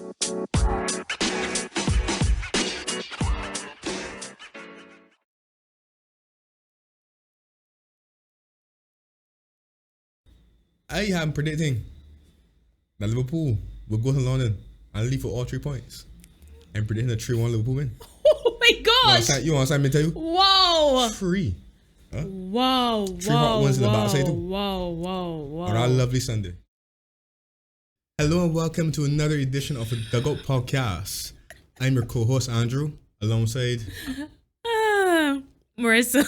I am predicting that Liverpool will go to London and leave for all 3 points. I'm predicting a 3-1 Liverpool win. Oh my gosh! You want me to tell you? Wow! 3. Huh? Wow! 3 hot ones in the backside too. Wow! On our lovely Sunday. Hello and welcome to another edition of the Dugout podcast. I'm your co-host Andrew, alongside Marissa.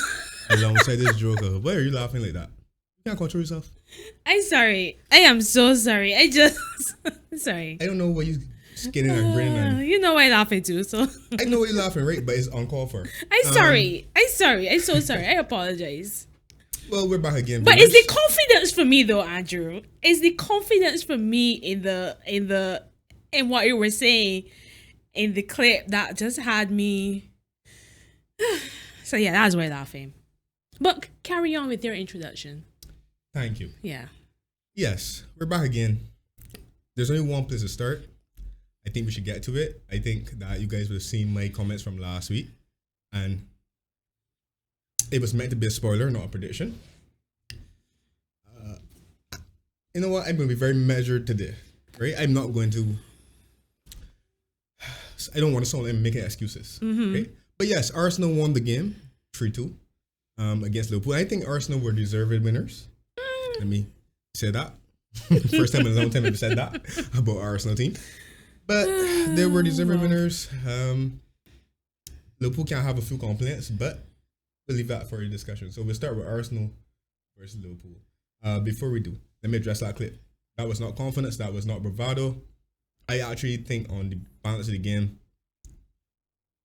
Alongside this joker. Why are you laughing like that? You can't control yourself. I'm sorry. I am so sorry. I just sorry. I don't know why you skinning and grinning. And You know why I'm laughing too, so I know why you're laughing, right? But it's uncalled for. I'm sorry. I'm so sorry. I apologize. Well, we're back again. But it's the confidence for me though, Andrew. It's the confidence for me in what you were saying in the clip that just had me. So yeah, that's why I'm laughing. But carry on with your introduction. Thank you. Yeah. Yes, we're back again. There's only one place to start. I think we should get to it. I think that you guys would have seen my comments from last week, and it was meant to be a spoiler, not a prediction. You know what? I'm going to be very measured today, right? I'm not going to. I don't want to sound like I'm making excuses, right? But yes, Arsenal won the game 3-2 against Liverpool. I think Arsenal were deserved winners. Let me say that. First time in a long time I've said that about our Arsenal team. But they were deserving winners. Liverpool can't have a few complaints, but we'll leave that for a discussion. So we'll start with Arsenal versus Liverpool. Before we do, let me address that clip. That was not confidence. That was not bravado. I actually think on the balance of the game,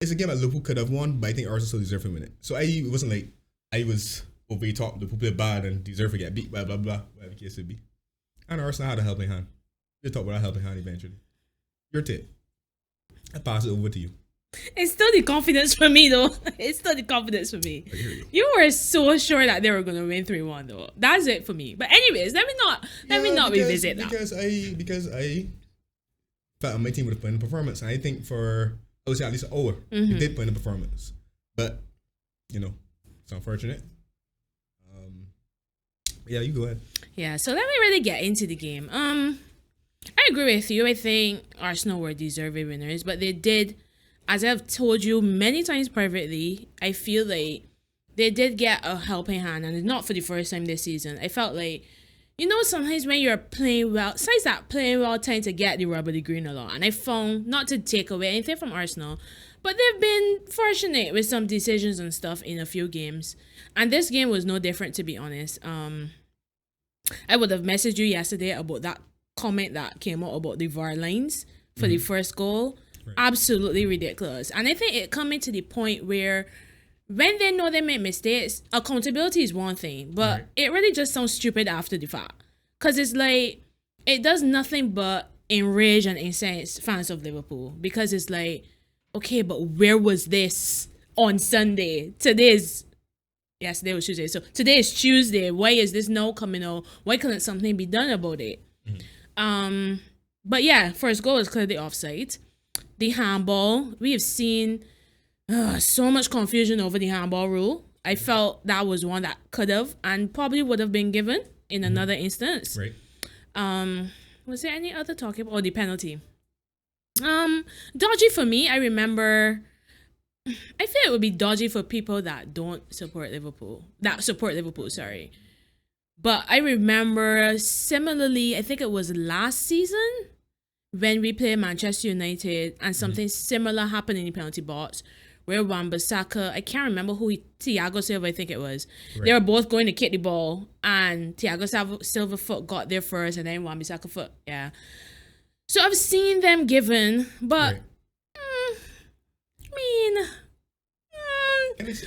it's a game that Liverpool could have won, but I think Arsenal still deserved to win it. So it wasn't like I was over the top, Liverpool played bad and deserve to get beat, blah, blah, blah, whatever the case would be. And Arsenal had a helping hand. We'll talk about a helping hand eventually. Your take. I pass it over to you. It's still the confidence for me though. It's still the confidence for me. You were so sure that they were gonna win 3-1 though. That's it for me. But anyways, let me not revisit that. Because I felt my team would have put in a performance. And I think I would say at least an hour, we did put in a performance. But, it's unfortunate. Yeah, you go ahead. Yeah, so let me really get into the game. I agree with you. I think Arsenal were deserving winners, but they did, as I've told you many times privately, I feel like they did get a helping hand, and it's not for the first time this season. I felt like, sometimes when you're playing well, sides that playing well tend to get the rub of the green a lot. And I found, not to take away anything from Arsenal, but they've been fortunate with some decisions and stuff in a few games. And this game was no different, to be honest. I would have messaged you yesterday about that comment that came out about the VAR lines for the first goal. Right. Absolutely ridiculous. And I think it coming to the point where when they know they make mistakes, accountability is one thing, but it really just sounds stupid after the fact. Because it's like, it does nothing but enrage and incense fans of Liverpool. Because it's like, okay, but where was this on Sunday? Today was Tuesday. So today is Tuesday. Why is this now coming out? Why couldn't something be done about it? But yeah, first goal is clearly offside. The handball, we have seen so much confusion over the handball rule. I felt that was one that could have and probably would have been given in another instance. Right. Was there any other talking about the penalty? Dodgy for me. I remember. I feel it would be dodgy for people that don't support Liverpool. Sorry. But I remember similarly, I think it was last season when we played Manchester United and something similar happened in the penalty box where Wan-Bissaka, I can't remember Thiago Silva, I think it was. Right. They were both going to kick the ball and Thiago Silva foot got there first and then Wan-Bissaka foot. Yeah. So I've seen them given, but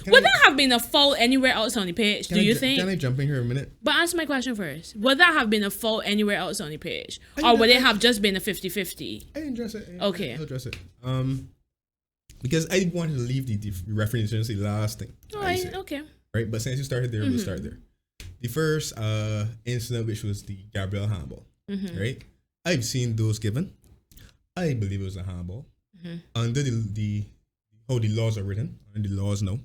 would that have been a fault anywhere else on the pitch? Do you think? Can I jump in here a minute? But answer my question first. Would that have been a fault anywhere else on the pitch? Or would it have just been a 50-50? I didn't address it. Okay. I'll address it. Because I wanted to leave the referee insurance the last thing. Okay. Right, but since you started there, we'll start there. The first incident, which was the Gabriel handball, right? I've seen those given. I believe it was a handball. Under the how the laws are written, and the laws know,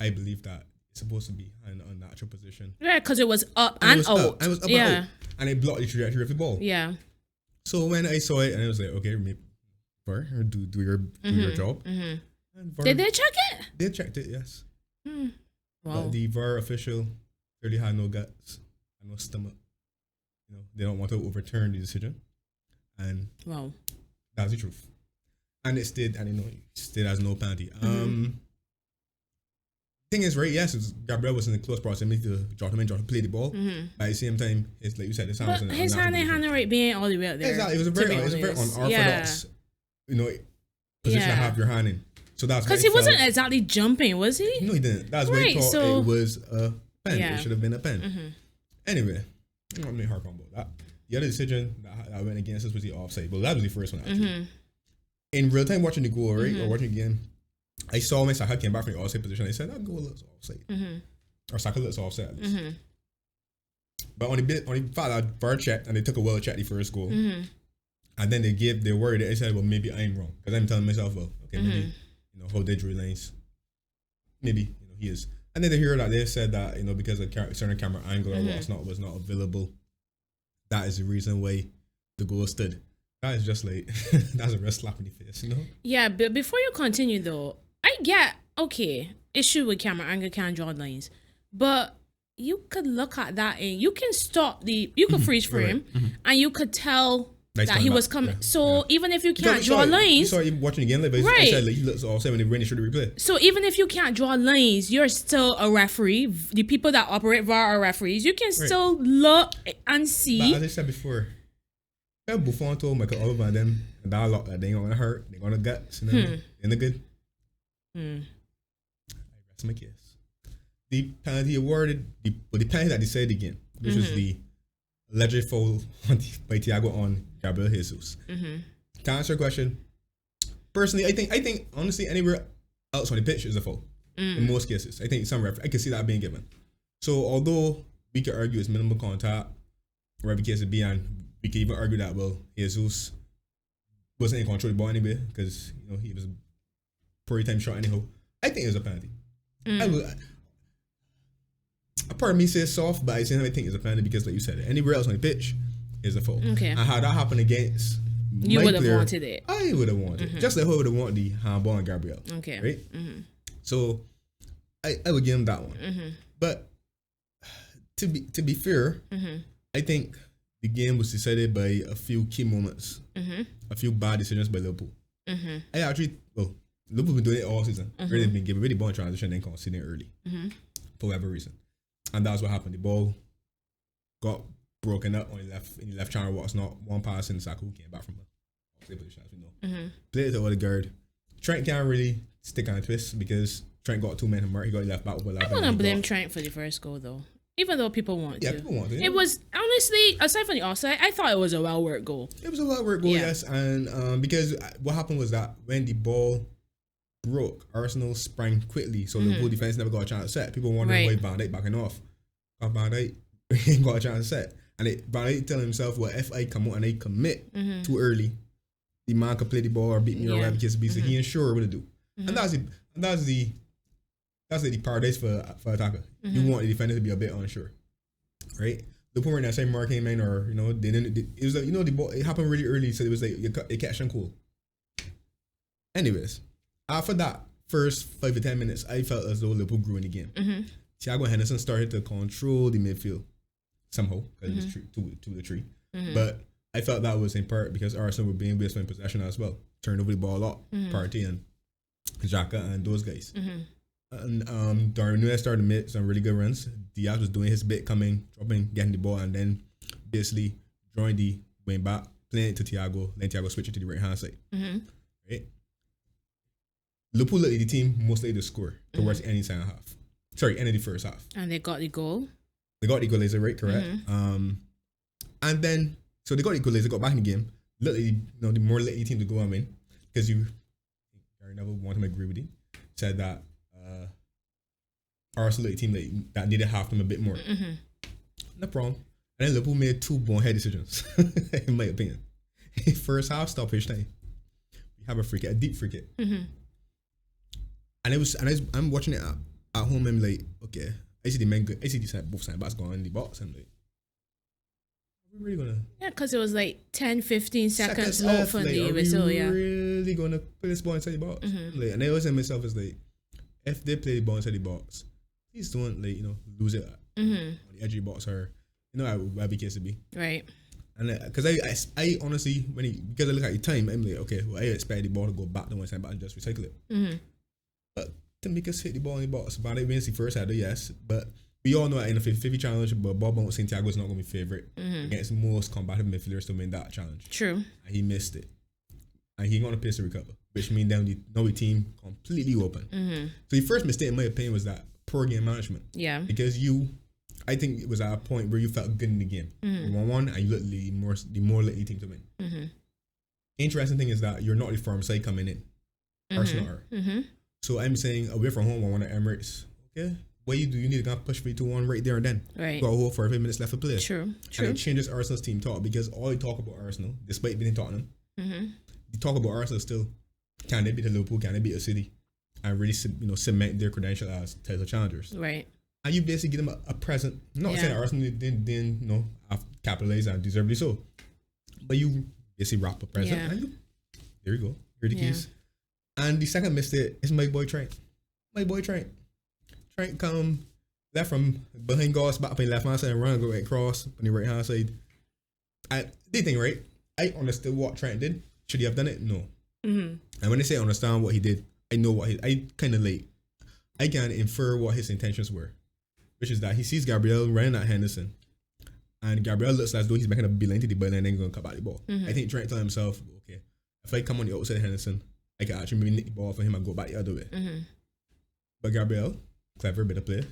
I believe that it's supposed to be in an unnatural position. Yeah, because it was up and out. And it was up yeah. and out. And it blocked the trajectory of the ball. Yeah. So when I saw it, and I was like, okay, VAR, do your job. And VAR, Did they check it? They checked it, yes. Wow. But the VAR official really had no guts, had no stomach. They don't want to overturn the decision. And Wow. that's the truth. And it stayed, and it stayed as no penalty. Thing is, right? Yes, Gabriel was in the close proximity to drop him and play the ball. But at the same time, it's like you said, his hand was his hand right being all the way out there. Exactly, it was a very unorthodox, position to have your hand in. So that's because he wasn't exactly jumping, was he? No, he didn't. That's why he thought it was a pen. Yeah. It should have been a pen. Anyway, I'm not going to harp on about that. The other decision that went against us was the offside. Well, that was the first one actually. In real time, watching the goal, right, or watching the game, I saw when Saka came back from the offside position. I said that goal looks offside, or Saka looks offside at least. But on the fact that VAR checked and they took a well check the first goal, and then they worried. I said, well, maybe I'm wrong because I'm telling myself, well, okay, maybe how they drew lines, maybe he is. And then they hear that they said that because a certain camera angle or whatnot was not available, that is the reason why the goal stood. That is just like that's a real slap in the face, Yeah, but before you continue though, I get issue with camera angle can't draw lines, but you could look at that and you can you could freeze frame and you could tell that he was coming. Even if you can't draw lines, you saw him watching the game, but I said he looks offside when they ran the replay. So even if you can't draw lines, you're still a referee. The people that operate VAR are referees. You can still look and see. But as I said before, Buffon told Michael Oliver and them that lot that they ain't gonna hurt, they gonna guts, they're not good. I rest my case. The penalty awarded, the penalty that they said again, which was the alleged foul by Thiago on Gabriel Jesus. To answer your question, personally, I think honestly anywhere else on the pitch is a foul. In most cases, I think I can see that being given. So although we could argue it's minimal contact, whatever case it be, and we can even argue that Jesus wasn't in control of the ball anyway because he was pretty time shot anyhow. I think it was a penalty. A part of me says soft, but I think it's a penalty because, like you said, anywhere else on the pitch is a foul. Okay. And how that happened against you would have wanted it. I would have wanted it. Just like how I would have wanted the handball on Gabriel. Okay. Right? So I would give him that one. But to be fair, I think the game was decided by a few key moments, a few bad decisions by Liverpool. Liverpool been doing it all season. Really been giving really ball in transition and conceding early for whatever reason, and that's what happened. The ball got broken up on the left channel. What's not one pass in Saka who came back from the offside position, as we know. Played it to Odegaard. Trent can't really stick on a twist because Trent got 2 men and Mark. He got left back over. I'm gonna blame Trent for the first goal though. Even though people want to. People want to. It was, honestly, aside from the offside, I thought it was a well-worked goal. It was a well-worked goal, yes. And because what happened was that when the ball broke, Arsenal sprang quickly, so the Liverpool defense never got a chance to set. People wondering why Van Dijk backing off. Van Dijk ain't got a chance to set. And Van Dijk telling himself, well, if I come out and I commit too early, the man could play the ball or beat me or whatever the case be. So he ain't sure what to do. And that's the paradise for attacker. You want the defender to be a bit unsure, right? The point where that same mark came in, or they didn't. It was like the ball. It happened really early, so it was like it catch and cool. Anyways, after that first 5 to 10 minutes, I felt as though Liverpool grew in the game. Thiago Henderson started to control the midfield somehow because it was 2-3. But I felt that was in part because Arsenal were being wasteful in possession as well, turned over the ball a lot. Partey and Xhaka and those guys. And Darwin Núñez started to make some really good runs. Diaz was doing his bit, coming, dropping, getting the ball, and then basically drawing the wing back, playing it to Thiago, then Thiago switching to the right hand side. Right? Liverpool let the team most likely to score towards any second half. Sorry, end of the first half. And they got the goal. They got the equalizer, right? Correct. And then so they got the equalizer, got back in the game. Literally, the more likely team to go and win because Gary Neville wanted to agree with you. Said that. Arsenal team that needed half them a bit more. No problem. And then Liverpool made 2 bonehead decisions, in my opinion. First half stoppage time. have a free kick, a deep free kick. Mm-hmm. I'm watching it at home. I'm like, okay, I see the men, I see both side backs going in the box. I'm like, are we really gonna? Yeah, because it was like 10, 15 seconds out left, from like, the are whistle. we Yeah. really gonna put this ball inside the box? Mm-hmm. Like, and I always say to myself is like, if they play the ball inside the box, please don't lose it Mm-hmm. on the edge of the box or whatever the case to be. Right. And because I honestly because I look at the time, I'm like, okay, well, I expect the ball to go back to one side back and just recycle it. Mm-hmm. But to make us hit the ball in the box, but it wins the first header, yes. But we all know that in the 50-50 challenge, but Bob Santiago is not going to be favorite against most combative midfielders to win that challenge. True. And he missed it, and he going to piss to recover, which means then the team completely open. Mm-hmm. So the first mistake, in my opinion, was that poor game management. Yeah. Because I think it was at a point where you felt good in the game. 1-1, and you looked the more likely team to win. Mm-hmm. Interesting thing is that you're not the firm side coming in. Arsenal are. Mm-hmm. So I'm saying away from home, 1-1 at Emirates. Okay, what you do? You need to go push 3-2-1 right there and then. Right. Got a whole 45 minutes left to play. True. And it changes Arsenal's team talk because all they talk about Arsenal, despite being in Tottenham, they talk about Arsenal still. Can they beat the Liverpool? Can they beat a City? And really, cement their credential as title challengers. Right. And you basically give them a present. Not saying that Arsenal didn't have capitalized and deservedly so, but you basically wrap a present. Yeah. And there you go. Here are the keys. And the second mistake is my boy Trent. Trent come left from behind goals, back up in the left hand side and run and go right across on the right hand side. They think right. I understood what Trent did. Should he have done it? No. Mm-hmm. And when they say I understand what he did, I know what I kind of I can infer what his intentions were, which is that he sees Gabriel running at Henderson, and Gabriel looks as though he's making a beeline to the ball and then going to cut back the ball. I think Trent told himself, okay, if I come on the outside of Henderson, I can actually maybe nick the ball for him and go back the other way. But Gabriel, clever bit of play,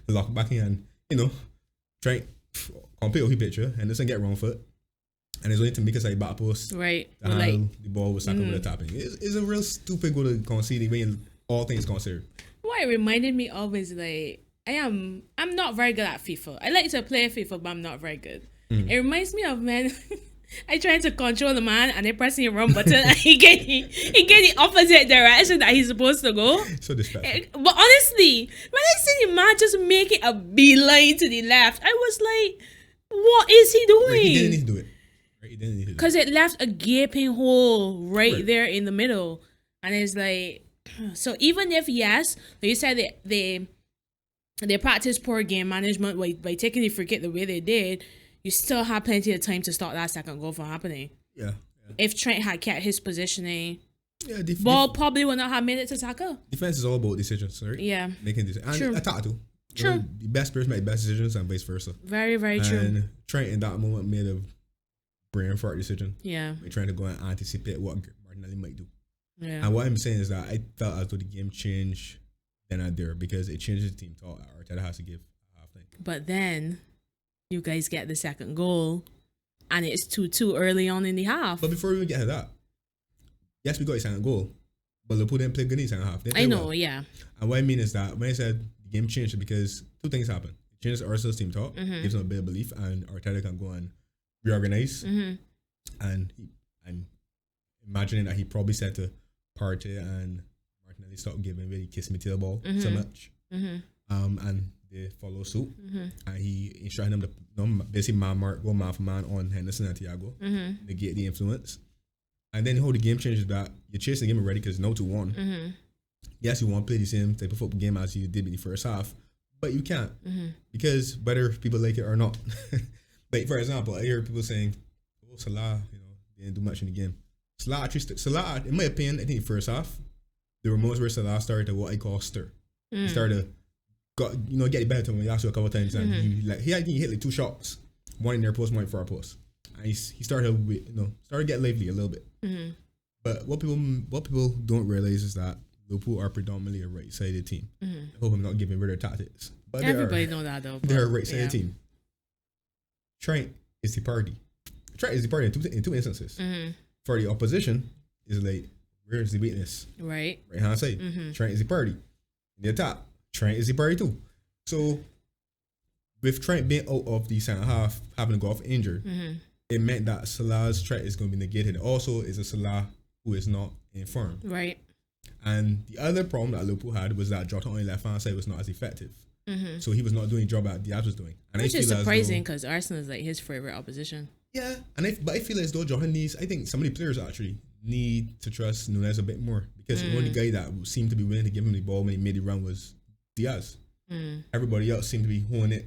lock back in and, Trent complete OP picture, Henderson get wrong foot, and it's only to make a side back post. Right. The ball was stuck over the tapping. It's a real stupid goal to concede when all things considered. What it reminded me of is like, I'm not very good at FIFA. I like to play FIFA, but I'm not very good. It reminds me of I trying to control the man and then pressing the wrong button and he get the opposite direction that he's supposed to go. So disrespectful. But honestly, when I see the man just making a beeline to the left, I was like, what is he doing? Right, he didn't need to do it. Because it left a gaping hole right there in the middle. And it's like, so even if, yes, like you said they practice poor game management by taking the free kick the way they did, you still have plenty of time to stop that second goal from happening. Yeah. If Trent had kept his positioning, ball probably would not have made it to Saka. Defense is all about decisions, right? Yeah. Making decisions. And attack too. True. The best players make best decisions and vice versa. Very, very true. And Trent in that moment made a brain fart decision. Yeah. By trying to go and anticipate what Martinelli might do. Yeah. And what I'm saying is that I felt as though the game changed then and there because it changes the team talk. Arteta has to give half time. But then you guys get the second goal and it's 2-2 early on in the half. But before we even get to that, yes, we got a second goal, but Liverpool didn't play good in the second half. I know, yeah. And what I mean is that when I said the game changed because two things happened. It changes Arsenal's team talk, gives them a bit of belief, and Arteta can go and reorganize. And I'm imagining that he probably said to Partey and Martinelli, stop giving really kiss me to the ball so much. And they follow suit. And he instructed them to basically go man for man on Henderson and Thiago. Negate the influence. And then how the game changes that you're chasing the game already because it's no 2-1. Yes, you want to play the same type of football game as you did in the first half, but you can't because whether people like it or not. Like for example, I hear people saying, "Oh, Salah, didn't do much in the game." Salah, in my opinion, I think the first half, there were moments where Salah started to what I call stir. He started to get the better to him. He asked you a couple of times, and he hit like 2 shots, one in their post, one in far post. And he started to get lively a little bit. But what people don't realize is that Liverpool are predominantly a right-sided team. I hope I'm not giving rid of tactics, but everybody know that though. They're a right-sided team. Trent is the party. Trent is the party in two instances. For the opposition, is like, where's the weakness? Right hand side. Trent is the party. In the attack, Trent is the party too. So with Trent being out of the second half, having to go off injured, it meant that Salah's threat is going to be negated. Also, is a Salah who is not in form. Right. And the other problem that Liverpool had was that Jota on the left-hand side was not as effective. So he was not doing the job that Diaz was doing. And Which is surprising because Arsenal is like his favorite opposition. Yeah, but I feel as though Jota needs, I think some of the players actually need to trust Nunez a bit more because the only guy that seemed to be willing to give him the ball when he made the run was Diaz. Everybody else seemed to be holding it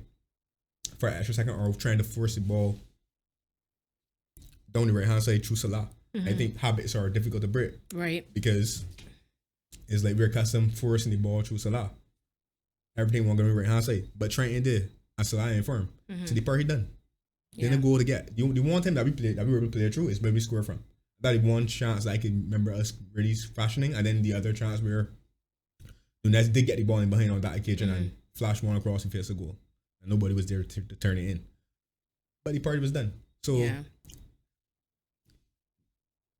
for an extra second or trying to force the ball down the right-hand side through Salah. I think habits are difficult to break. Right. Because it's like we're accustomed forcing the ball through Salah. Everything won't go to the right-hand side. But Trent did, and Salah ain't firm. So the part he done. Then the goal to get. The one time that we were able to play through is where we score from. That one chance that I can remember us really fashioning, and then the other chance where Nunez did get the ball in behind on that occasion and flashed one across and faced a goal. And nobody was there to turn it in. But the party was done. So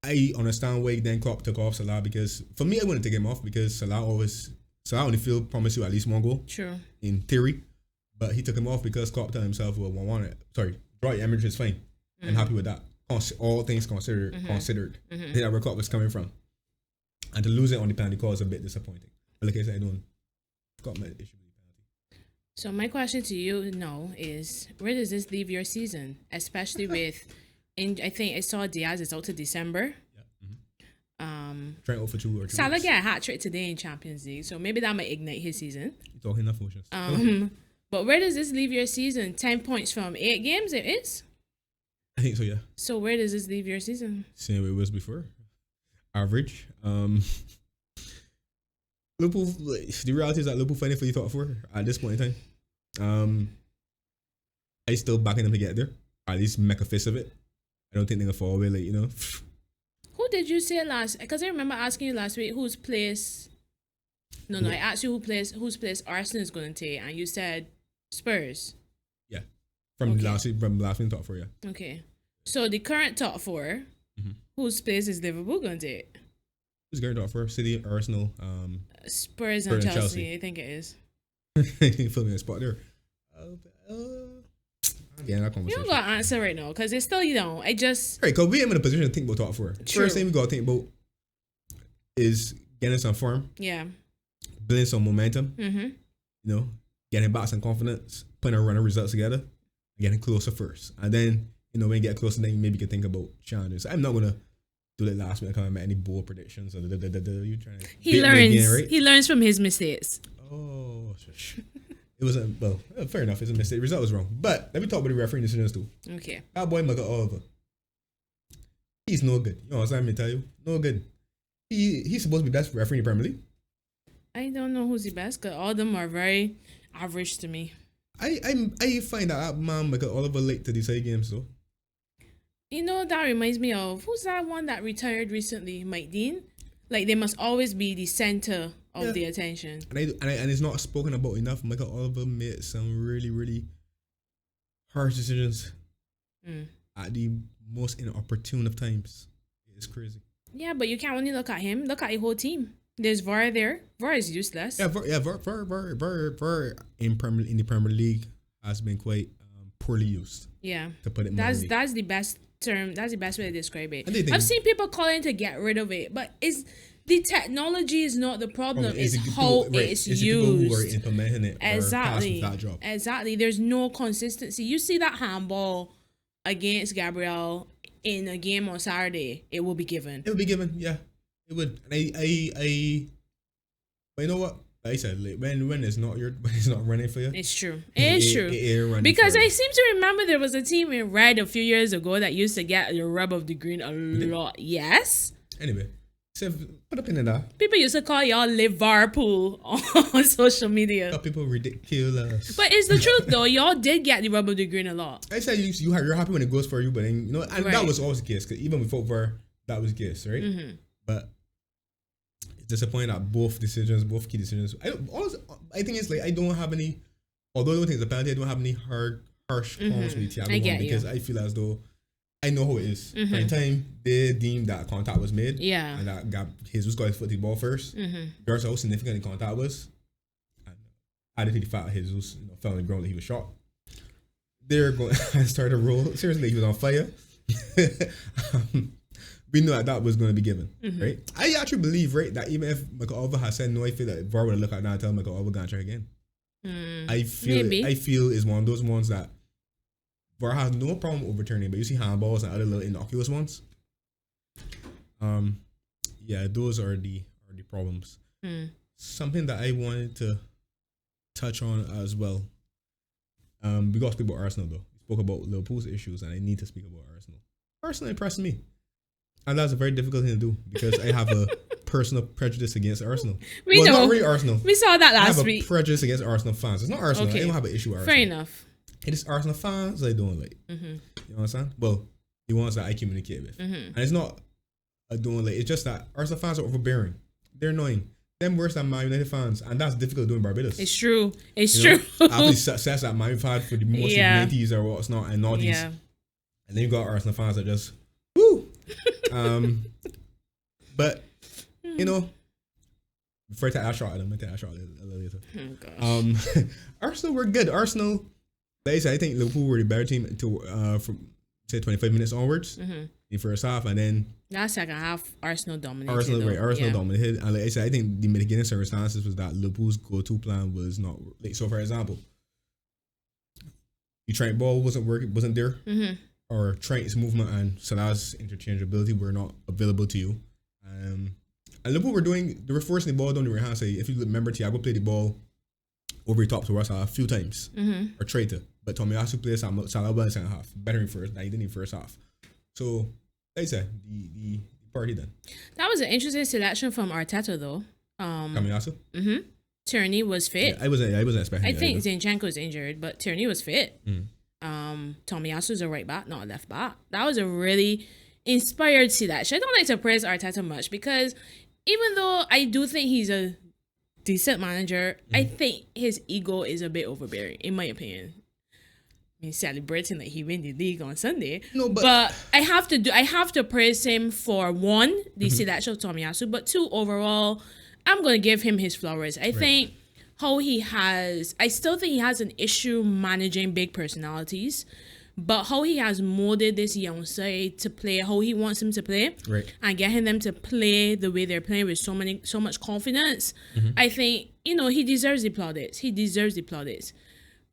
I understand why then Klopp took off Salah because for me I wouldn't take him off because Salah on the field promised you at least one goal. True. In theory. But he took him off because Klopp told himself, well, Dwight Emmerich is fine. I'm happy with that. All things considered. I think that's where Klopp was coming from. And to lose it on the penalty call is a bit disappointing. But like I said, Klopp made an issue with the penalty. So my question to you now is, where does this leave your season? Especially with, I think I saw Diaz is out to December. Trying out for 2 or 3 Salah weeks. got a hat trick today in Champions League, so maybe that might ignite his season. You're talking enough motions. But where does this leave your season? 10 points from 8 games, it is? I think so, yeah. So where does this leave your season? Same way it was before. Average. Liverpool, the reality is that Liverpool fighting for the top 4 at this point in time. I still backing them to get there. Or at least make a fist of it. I don't think they're going to fall away, Who did you say last? Because I remember asking you last week whose place. No, I asked you whose place Arsenal is going to take, and you said Spurs. Yeah, from last week, top 4, yeah. Okay, so the current top 4, whose place is Liverpool going to take? Who's going top 4? City, Arsenal, Spurs and Chelsea. I think it is. You put me in a spot there. Yeah, that conversation. You don't got to answer right now because it's still I just right, because we ain't in a position to think about top 4. True. First thing we got to think about is getting some form. Yeah. Building some momentum. Getting back some confidence, putting a run of results together, getting closer first. And then, when you get closer, then you maybe can think about challenges. I'm not gonna do that last minute. I can't make any bold predictions. You trying to he learns. Again, right? He learns from his mistakes. Oh, shush. It wasn't fair enough. It's a mistake. The result was wrong. But let me talk about the refereeing decisions too. Okay. That boy Michael Oliver, he's no good. You know what I'm saying? Tell you, no good. He's supposed to be best referee in the Premier League. I don't know who's the best because all of them are very average to me. I find that man Michael Oliver late to these side games though. That reminds me of who's that one that retired recently, Mike Dean. Like they must always be the center of the attention. And it's not spoken about enough. Michael Oliver made some really, really harsh decisions at the most inopportune of times. It's crazy. Yeah, but you can't only look at him. Look at the whole team. There's VAR there. VAR is useless. VAR in the Premier League has been quite poorly used. Yeah, to put it that's the best term. That's the best way to describe it. I've seen people calling to get rid of it, but the technology is not the problem. It's how it's used. People who are implementing it exactly. That job. Exactly. There's no consistency. You see that handball against Gabriel in a game on Saturday, it will be given. It will be given, yeah. It would. And but you know what? Like I said, like, when it's not running for you. It's true. It's true. Because I seem to remember there was a team in red a few years ago that used to get the rub of the green a lot. Yes. Anyway, so put up in there. People used to call y'all Liverpool on social media. People ridiculous. But it's the truth though. Y'all did get the rub of the green a lot. I said you're happy when it goes for you, but then, and right. That was always the case. Because even before VAR, that was the case, right? Mm-hmm. But it's disappointing that both key decisions. I think it's like I don't have any. Although I don't think it's a penalty, I don't have any harsh comments with Thiago one because I feel as though I know how it is. Mm-hmm. By the time they deemed that contact was made, yeah, and that Jesus got his foot to the ball first, regardless of how significant the contact was, and added to the fact that Jesus fell on the ground that he was shot. They're going to start a roll. Seriously, he was on fire. we knew that was going to be given, right? I actually believe, right, that even if Michael Oliver has said no, I feel that VAR would look at that and tell Michael Oliver gonna try again. I feel is one of those ones that VAR has no problem overturning, but you see handballs and other little innocuous ones. Yeah, those are the problems. Something that I wanted to touch on as well. We got to speak about Arsenal though. We spoke about Liverpool's issues, and I need to speak about Arsenal. Arsenal impressed me, and that's a very difficult thing to do because I have a personal prejudice against Arsenal. Not really Arsenal. We saw that last week. I have a prejudice against Arsenal fans. It's not Arsenal. Okay. I don't have an issue with Arsenal. Fair enough. It is Arsenal fans I don't like. You understand? Well, the ones that I communicate with, and it's not I don't like. It's just that Arsenal fans are overbearing. They're annoying. Them worse than Man United fans, and that's difficult to do in Barbados. It's true. It's true. After the success that Man United had for the most 80s or what's not and noughties, and then you got Arsenal fans that just woo. But you know, before I take that shot at them, I take that shot a little later. Oh, gosh. Arsenal were good. Arsenal, like I said, I think Liverpool were the better team from say 25 minutes onwards. The first half, and then that second half, Arsenal dominated. Arsenal dominated, and like I said, I think the mitigating circumstances was that Liverpool's go-to plan was not like. So, for example, the Trent ball wasn't there, or Trent's movement and Salah's interchangeability were not available to you. And Liverpool they were forcing the ball down the right hand side. If you remember, Thiago played the ball over the top to Russ a few times, or tried to, but Tomiyasu played Salah in the second half, better in first than he did in first half. So, like I said, the party then. That was an interesting selection from Arteta, though. Tomiyasu? Tierney was fit. Yeah, I wasn't expecting I think Zinchenko's injured, but Tierney was fit. Tomiyasu's a right back, not a left back. That was a really inspired selection. I don't like to praise Arteta much because even though I do think he's a decent manager, I think his ego is a bit overbearing, in my opinion. I mean, celebrating that he win the league on Sunday. No, but I have to praise him for one, the selection of Tomiyasu, but two, overall, I'm gonna give him his flowers. I think I still think he has an issue managing big personalities, but how he has molded this young side to play how he wants them to play, and getting them to play the way they're playing with so much confidence, I think, he deserves the plaudits.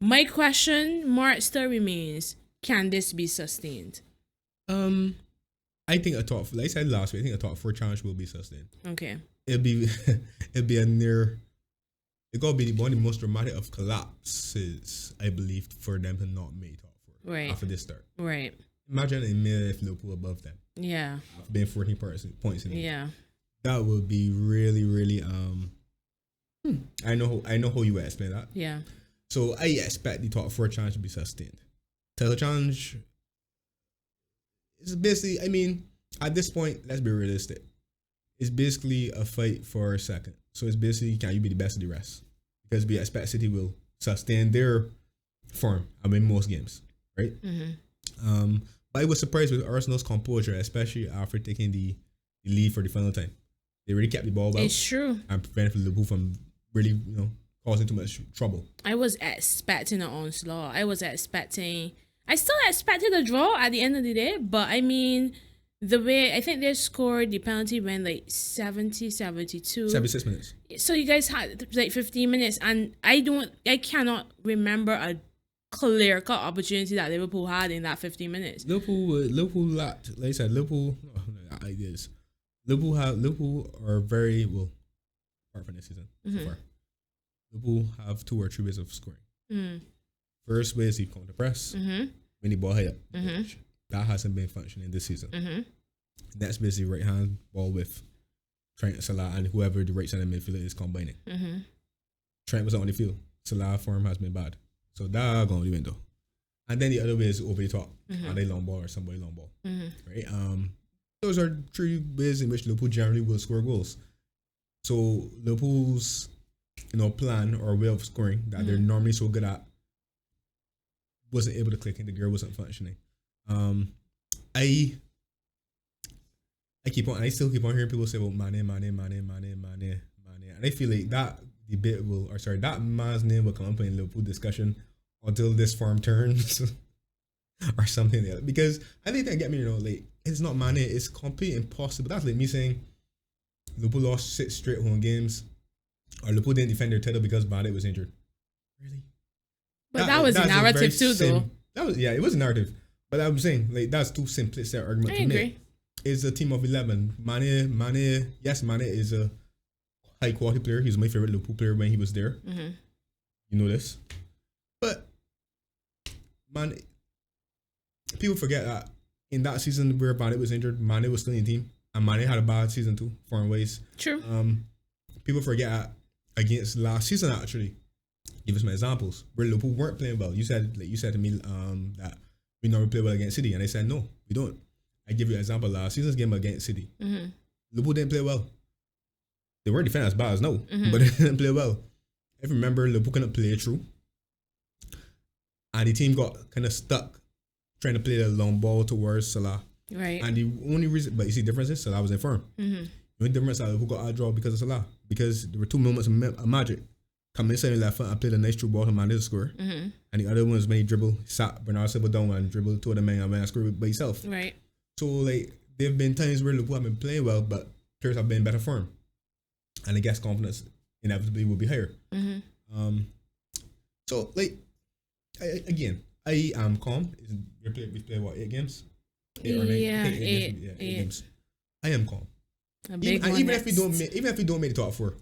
My question mark still remains: can this be sustained? I think like I said last week, I think a top 4 challenge will be sustained. Okay. It'll be a near. It gotta be one of the most dramatic of collapses, I believe, for them to not make top 4 after this start. Right. Imagine if Liverpool above them. Yeah. After being 14 points in the league. That would be really, really. I know how you would explain that. Yeah. So I expect the top 4 challenge to be sustained. Title challenge is basically, I mean, at this point, let's be realistic. It's basically a fight for a second. So it's basically, can you be the best of the rest? Because we expect City will sustain their form and win most games, right? But I was surprised with Arsenal's composure, especially after taking the lead for the final time. They really kept the ball well. It's true. And prevented Liverpool from really, causing too much trouble. I was expecting an onslaught. I still expected a draw at the end of the day, but I mean, the way I think they scored the penalty when 72. 76 minutes. So you guys had 15 minutes, and I cannot remember a clear-cut opportunity that Liverpool had in that 15 minutes. Liverpool lacked, like I said, Liverpool are very well, apart from this season so far. Liverpool have 2 or 3 ways of scoring. First way is you counter press, when the ball high up. That hasn't been functioning this season. That's basically right hand ball with Trent, Salah, and whoever the right center midfielder is combining. Trent was on the field. Salah form has been bad, so that's going to the window. And then the other way is over the top, and they long ball or somebody long ball. Right. Those are 3 ways in which Liverpool generally will score goals. So Liverpool's plan or way of scoring that they're normally so good at wasn't able to click, and the gear wasn't functioning. I still keep on hearing people say, "Well, Mane," and I feel like that that man's name will come up in Liverpool discussion until this form turns. or something like that. Because I think that get me, like it's not Mane, it's completely impossible. That's like me saying Liverpool lost 6 straight home games, or Liverpool didn't defend their title because Mane was injured. Really? But that was a narrative too, though. It was a narrative. But I'm saying, like, that's too simplistic argument to make. It's a team of 11. Mane is a high quality player. He's my favorite Liverpool player when he was there. Mm-hmm. You know this. But Mane, people forget that in that season where Mane was injured, Mane was still in the team. And Mane had a bad season too, foreign ways. True. People forget that against last season, actually. Give us some examples where Liverpool weren't playing well. You said to me that we normally play well against City, and I said no, we don't. I give you an example. Last season's game against City, Liverpool didn't play well. They weren't defending as bad as no, but they didn't play well. If you remember, Liverpool couldn't play through, and the team got kind of stuck trying to play the long ball towards Salah. Right. And the only reason, but you see, the difference is Salah was informed. The only difference is Liverpool got a draw because of Salah, because there were 2 moments of magic. Come inside the left foot and played a nice through ball to Mane to score. And the other one was when he dribbled, sat Bernardo Silva down and dribbled to the man and went and scored by himself. Right. So, like, there have been times where Liverpool have been playing well, but players have been in better form. And I guess confidence inevitably will be higher. So, like, I am calm. We play what, 8 games? 8 or 9? Yeah, 8 games. I am calm. Even if we don't make the top 4.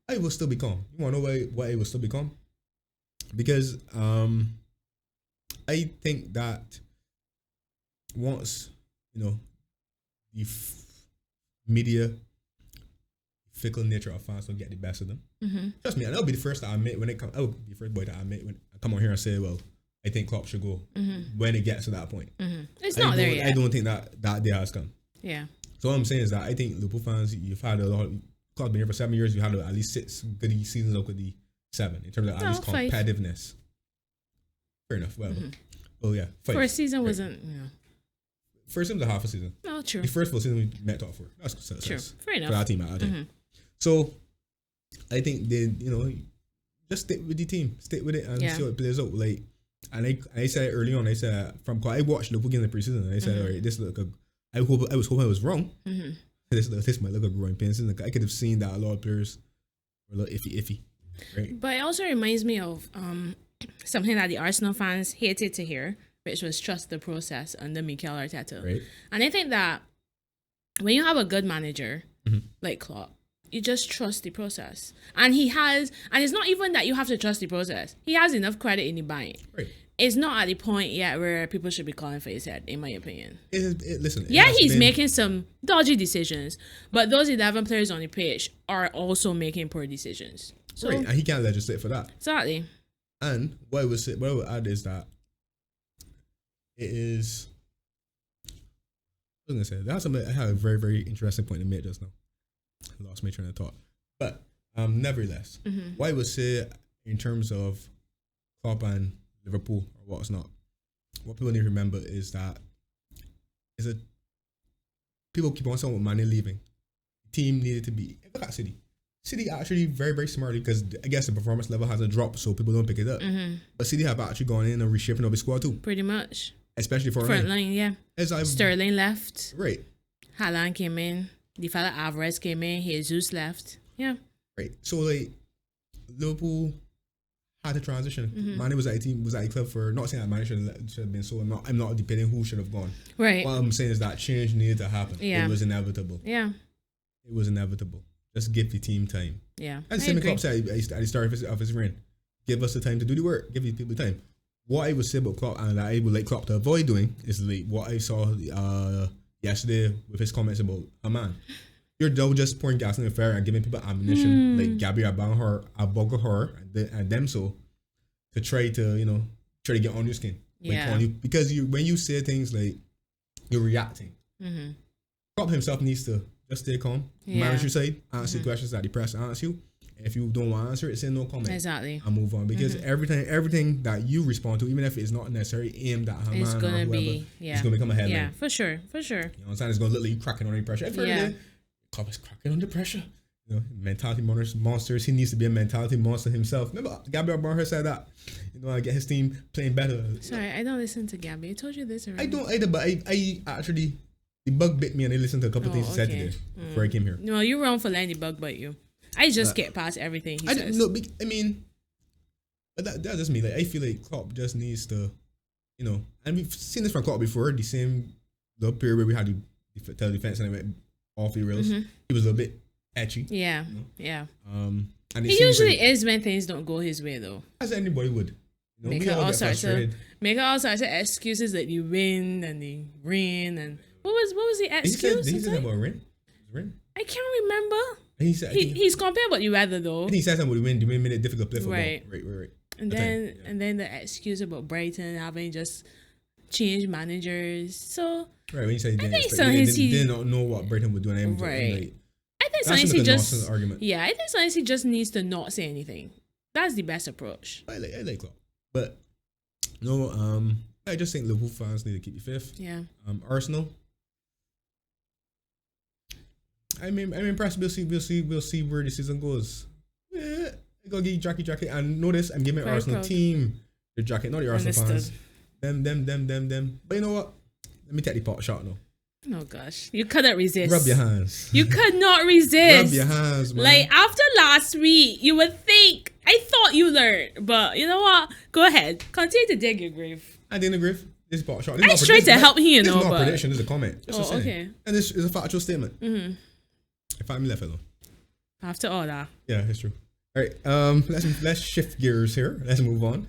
I will still be calm. You want to know why I will still be calm? Because I think that once, the media, fickle nature of fans will get the best of them. Trust me, and I'll be the first to admit I will be the first boy to admit when I come on here and say, well, I think Klopp should go when it gets to that point. It's not there yet. I don't think that day has come. Yeah. So what I'm saying is that I think Liverpool fans, you've had a lot of, Klopp's been here for 7 years. You had at least 6 good seasons of the 7 in terms of at least competitiveness. Fair enough. Well, yeah. 5. First season wasn't. First season was a half a season. Oh, true. The first full season we met top 4. That's success. True. Fair enough. For our team, So I think they, just stick with the team, stick with it, and see how it plays out. Like, and I said early on, I said I watched Liverpool in the preseason, and I said, all right, this look. I was hoping I was wrong. This might look a growing pains. I could have seen that a lot of players were a little iffy. Right? But it also reminds me of something that the Arsenal fans hated to hear, which was trust the process under Mikel Arteta. Right. And I think that when you have a good manager like Klopp, you just trust the process. And he has, and it's not even that you have to trust the process. He has enough credit in the bank. Right. It's not at the point yet where people should be calling for his head, in my opinion. Listen. He's making some dodgy decisions, but those 11 players on the pitch are also making poor decisions. So, right, and he can't legislate for that. Exactly. And what I would add is that it is. I was gonna say that's something I had a very, very interesting point to make just now. I lost my train of thought, but nevertheless, what I would say in terms of Klopp and Liverpool or what's not, what people need to remember is that people keep on saying about Mane leaving. The team needed to be. Look at City. City actually very, very smartly, because I guess the performance level hasn't dropped, so people don't pick it up. But City have actually gone in and reshaping up the squad too. Pretty much. Especially for front line, yeah. Sterling left. Right. Haaland came in. The fella Alvarez came in. Jesus left. Yeah. Right. So like Liverpool had to transition. Mane was at a team, was at a club for, not saying that Mane should have been so. I'm not debating who should have gone. Right. What I'm saying is that change needed to happen. Yeah. It was inevitable. Yeah. It was inevitable. Just give the team time. Yeah. As Simon Klopp said at the start of his reign, give us the time to do the work. Give the people time. What I would say about Klopp, and I would like Klopp to avoid doing, is like what I saw yesterday with his comments about a man. You're just pouring gas in the fire and giving people ammunition like Gabriel Agbogahor and them so to try to get on your skin. Yeah. Because when you say things like you're reacting. Klopp himself needs to just stay calm. Manage your side. Answer questions that the press asks you. If you don't want to answer it, say no comment. Exactly. And move on. Because everything that you respond to, even if it's not necessarily aimed at Haman or whoever, it's going to become a headline. Yeah, for sure. You know what I'm saying? It's going to look like you cracking under pressure. Klopp is cracking under pressure. mentality monsters. He needs to be a mentality monster himself. Remember, Gabriel Barnhart said that. Get his team playing better. Sorry, I don't listen to Gabby. I told you this already. I don't either, but I actually, the bug bit me and I listened to a couple things he said today before I came here. No, you're wrong for letting the bug bite you. I just get past everything he says. No, I mean, but that's just me. Like, I feel like Klopp just needs to, and we've seen this from Klopp before. The period where we had to tell defense and I went off the rails. He was a little bit etchy. Yeah, yeah. And he usually is when things don't go his way, though. As anybody would. Make all sorts of excuses that you win and the rain and what was the excuse? He said about rain. I can't remember. He's comparing what you rather though. He said something about the win made it difficult to play football. Right. And then the excuse about Brighton having just changed managers. So right when you say he did not know what Brighton would do, and right. I think sometimes he just argument. Yeah, I think sometimes he just needs to not say anything. That's the best approach. I like Klopp, but I just think Liverpool fans need to keep you fifth. Yeah. Arsenal. I'm impressed. We'll see where the season goes. Yeah, I gotta give you jacket. And notice I'm giving Arsenal team the jacket, not the Arsenal fans. Them. But you know what? Let me take the pot shot now. Oh gosh, you couldn't resist. Rub your hands. You could not resist. Rub your hands, man. Like after last week, you would think I thought you learned, but you know what? Go ahead, continue to dig your grave. I dig the grave. This is pot shot. I tried to help you, This is not a prediction. This is a comment. Okay. And this is a factual statement. Mm-hmm. If I'm left alone. After all that. Yeah, it's true. All right. Let's shift gears here. Let's move on.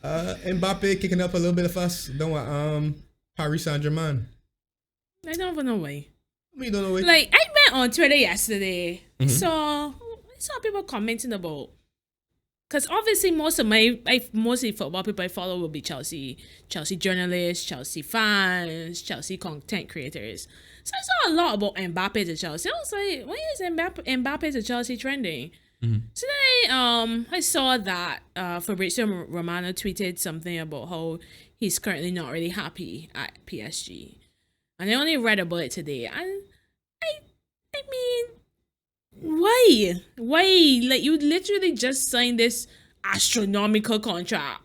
Mbappe kicking up a little bit of fuss. Don't want Paris Saint-Germain. I don't even know why. You don't know why? Like I went on Twitter yesterday. I saw people commenting about, because obviously mostly football people I follow will be Chelsea journalists, Chelsea fans, Chelsea content creators. So I saw a lot about Mbappe to Chelsea. I was like, why is Mbappe to Chelsea trending? So then I saw that Fabrizio Romano tweeted something about how he's currently not really happy at PSG. And I only read about it today. And I mean, why? Like, you literally just signed this astronomical contract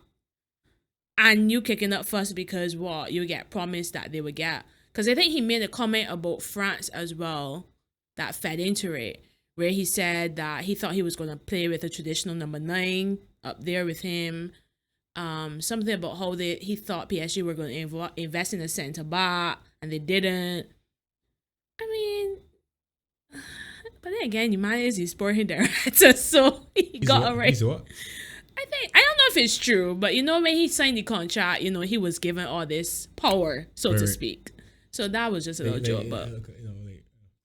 and you kicking up fuss because what? You get promised that they would get. Because I think he made a comment about France as well that fed into it, where he said that he thought he was going to play with a traditional number 9 up there with him. Something about how he thought PSG were going to invest in a centre back and they didn't. I mean, but then again, man is his sporting director, so he got it right. He's what? I don't know if it's true, but when he signed the contract, he was given all this power, so to speak. So that was just a little joke, but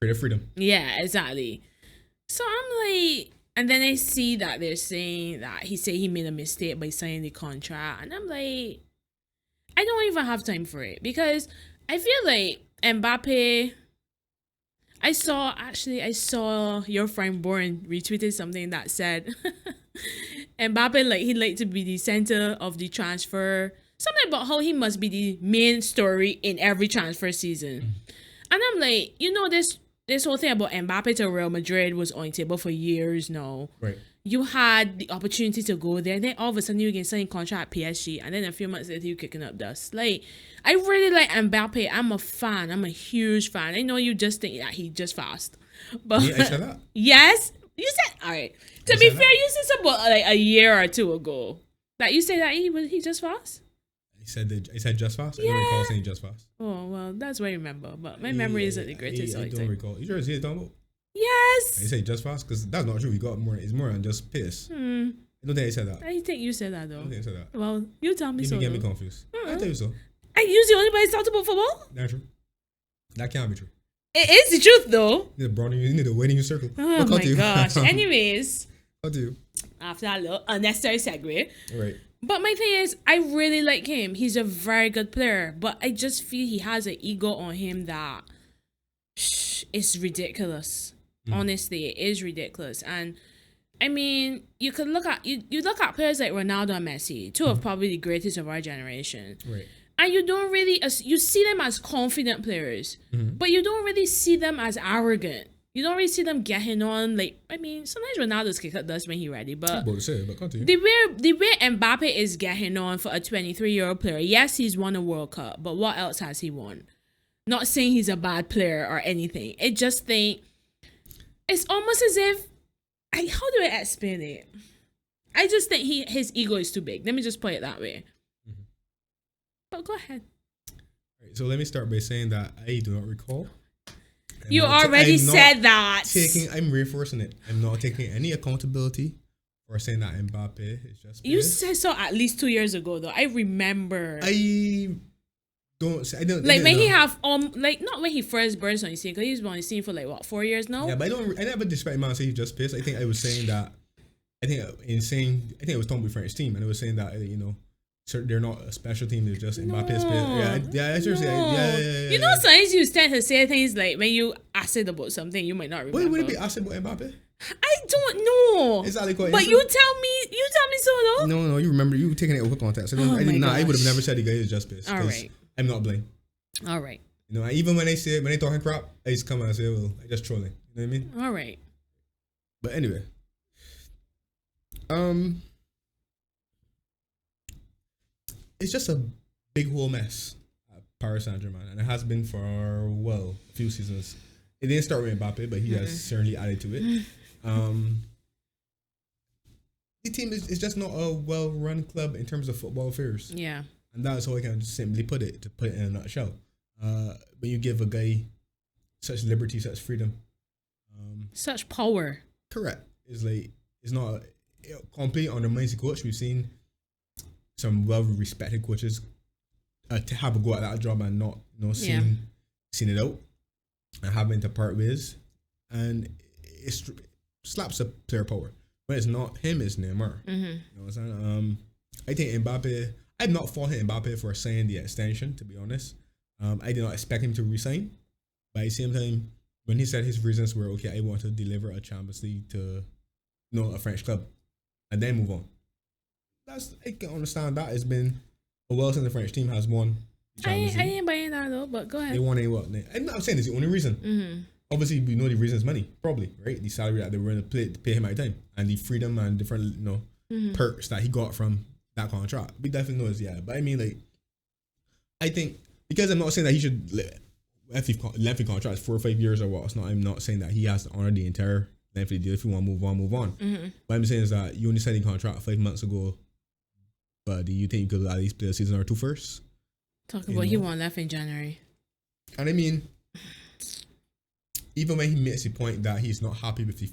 creative freedom. Yeah, exactly. So I'm like, and then I see that they're saying that he made a mistake by signing the contract, and I'm like, I don't even have time for it, because I feel like Mbappe. I saw your friend Born retweeted something that said Mbappe, like, he'd like to be the center of the transfer. Something about how he must be the main story in every transfer season. And I'm like, this whole thing about Mbappe to Real Madrid was on the table for years now. Right. You had the opportunity to go there, and then all of a sudden you get signed contract at PSG, and then a few months later you kicking up dust. Like, I really like Mbappe. I'm a fan. I'm a huge fan. I know you just think that he just fast. But I said that? Yes. You said, all right. To be fair, you said something about like a year or two ago. That you said that he just fast? He said just fast? Yeah. I don't recall saying just fast. Oh, well, that's what I remember. But my memory isn't the greatest. I don't recall. You sure it's talking about? Yes. He said just fast? Because that's not true. He got more. It's more than just pace. I don't think he said that. I think you said that, though. I don't think he said that. Well, you tell me so. You get me confused. I tell you so. I use the only place to talk about football? Not true. That can't be true. It is the truth, though. You need a waiting circle. Oh, my gosh. Anyways. How do you? After that little unnecessary segue. Right. But my thing is, I really like him. He's a very good player. But I just feel he has an ego on him that it's ridiculous. Honestly, it is ridiculous. And I mean, you could look at you look at players like Ronaldo and Messi, two of probably the greatest of our generation. Right. And you don't really, you see them as confident players, but you don't really see them as arrogant. You don't really see them getting on. Like, I mean, sometimes Ronaldo's kick up does when he's ready, but continue. the way Mbappe is getting on for a 23-year-old player, yes, he's won a World Cup, but what else has he won? Not saying he's a bad player or anything. I just think it's almost as if, how do I explain it? I just think his ego is too big. Let me just put it that way. But go ahead. Right, so let me start by saying that I do not recall. You already said that. I'm reinforcing it. I'm not taking any accountability for saying that Mbappe is just. You said so at least 2 years ago, though. I remember. I don't like when he have like not when he first burst on the scene, because he's been on the scene for like what 4 years now. Yeah, but I never disrespect man say he's just pissed. I think I was saying that. I think I was talking about French team, and I was saying that so they're not a special team. They're just Mbappe's player. Yeah, seriously. Yeah. You know, sometimes you tend to say things like when you asked about something, you might not remember. Wait, would it be asked about Mbappe? I don't know. Exactly. But you tell me so though. No, you remember you taking it over context. So I would have never said the guy is just pissed. All right. I'm not blamed. All right. You know, even when they talking crap, I just come and say, well, I just trolling. You know what I mean? All right. But anyway. It's just a big whole mess at Paris Saint-Germain, and it has been for a few seasons. It didn't start with Mbappe, but he has certainly added to it. The team is just not a well-run club in terms of football affairs. Yeah, and that's how I can simply put it. To put it in a nutshell, when you give a guy such liberty, such freedom, such power, correct, it's not completely undermines the coach. We've seen some well-respected coaches to have a go at that job and not seeing it out and having to part ways, and it slaps a player power. But it's not him, it's Neymar. You know what I'm saying? I think Mbappe, I'm not faulting Mbappe for signing the extension, to be honest. I did not expect him to resign, but at the same time, when he said his reasons were, okay, I want to deliver a Champions League to a French club and then move on. I can understand that. It's been a while since the French team has won. I ain't buying that though, but go ahead. They won I'm not saying it's the only reason. Obviously, we know the reason is money, probably, right? The salary that they were going to pay him at the time, and the freedom and different, perks that he got from that contract. We definitely know it's, but I mean, like, I think, because I'm not saying that he should lengthy contracts 4 or 5 years or what. I'm not saying that he has to honor the entire length of the deal. If you want to move on. What I'm saying is that you only signed a contract 5 months ago, but do you think you could at least play a season or two first? Talk about he won left in January. And I mean, even when he makes the point that he's not happy with the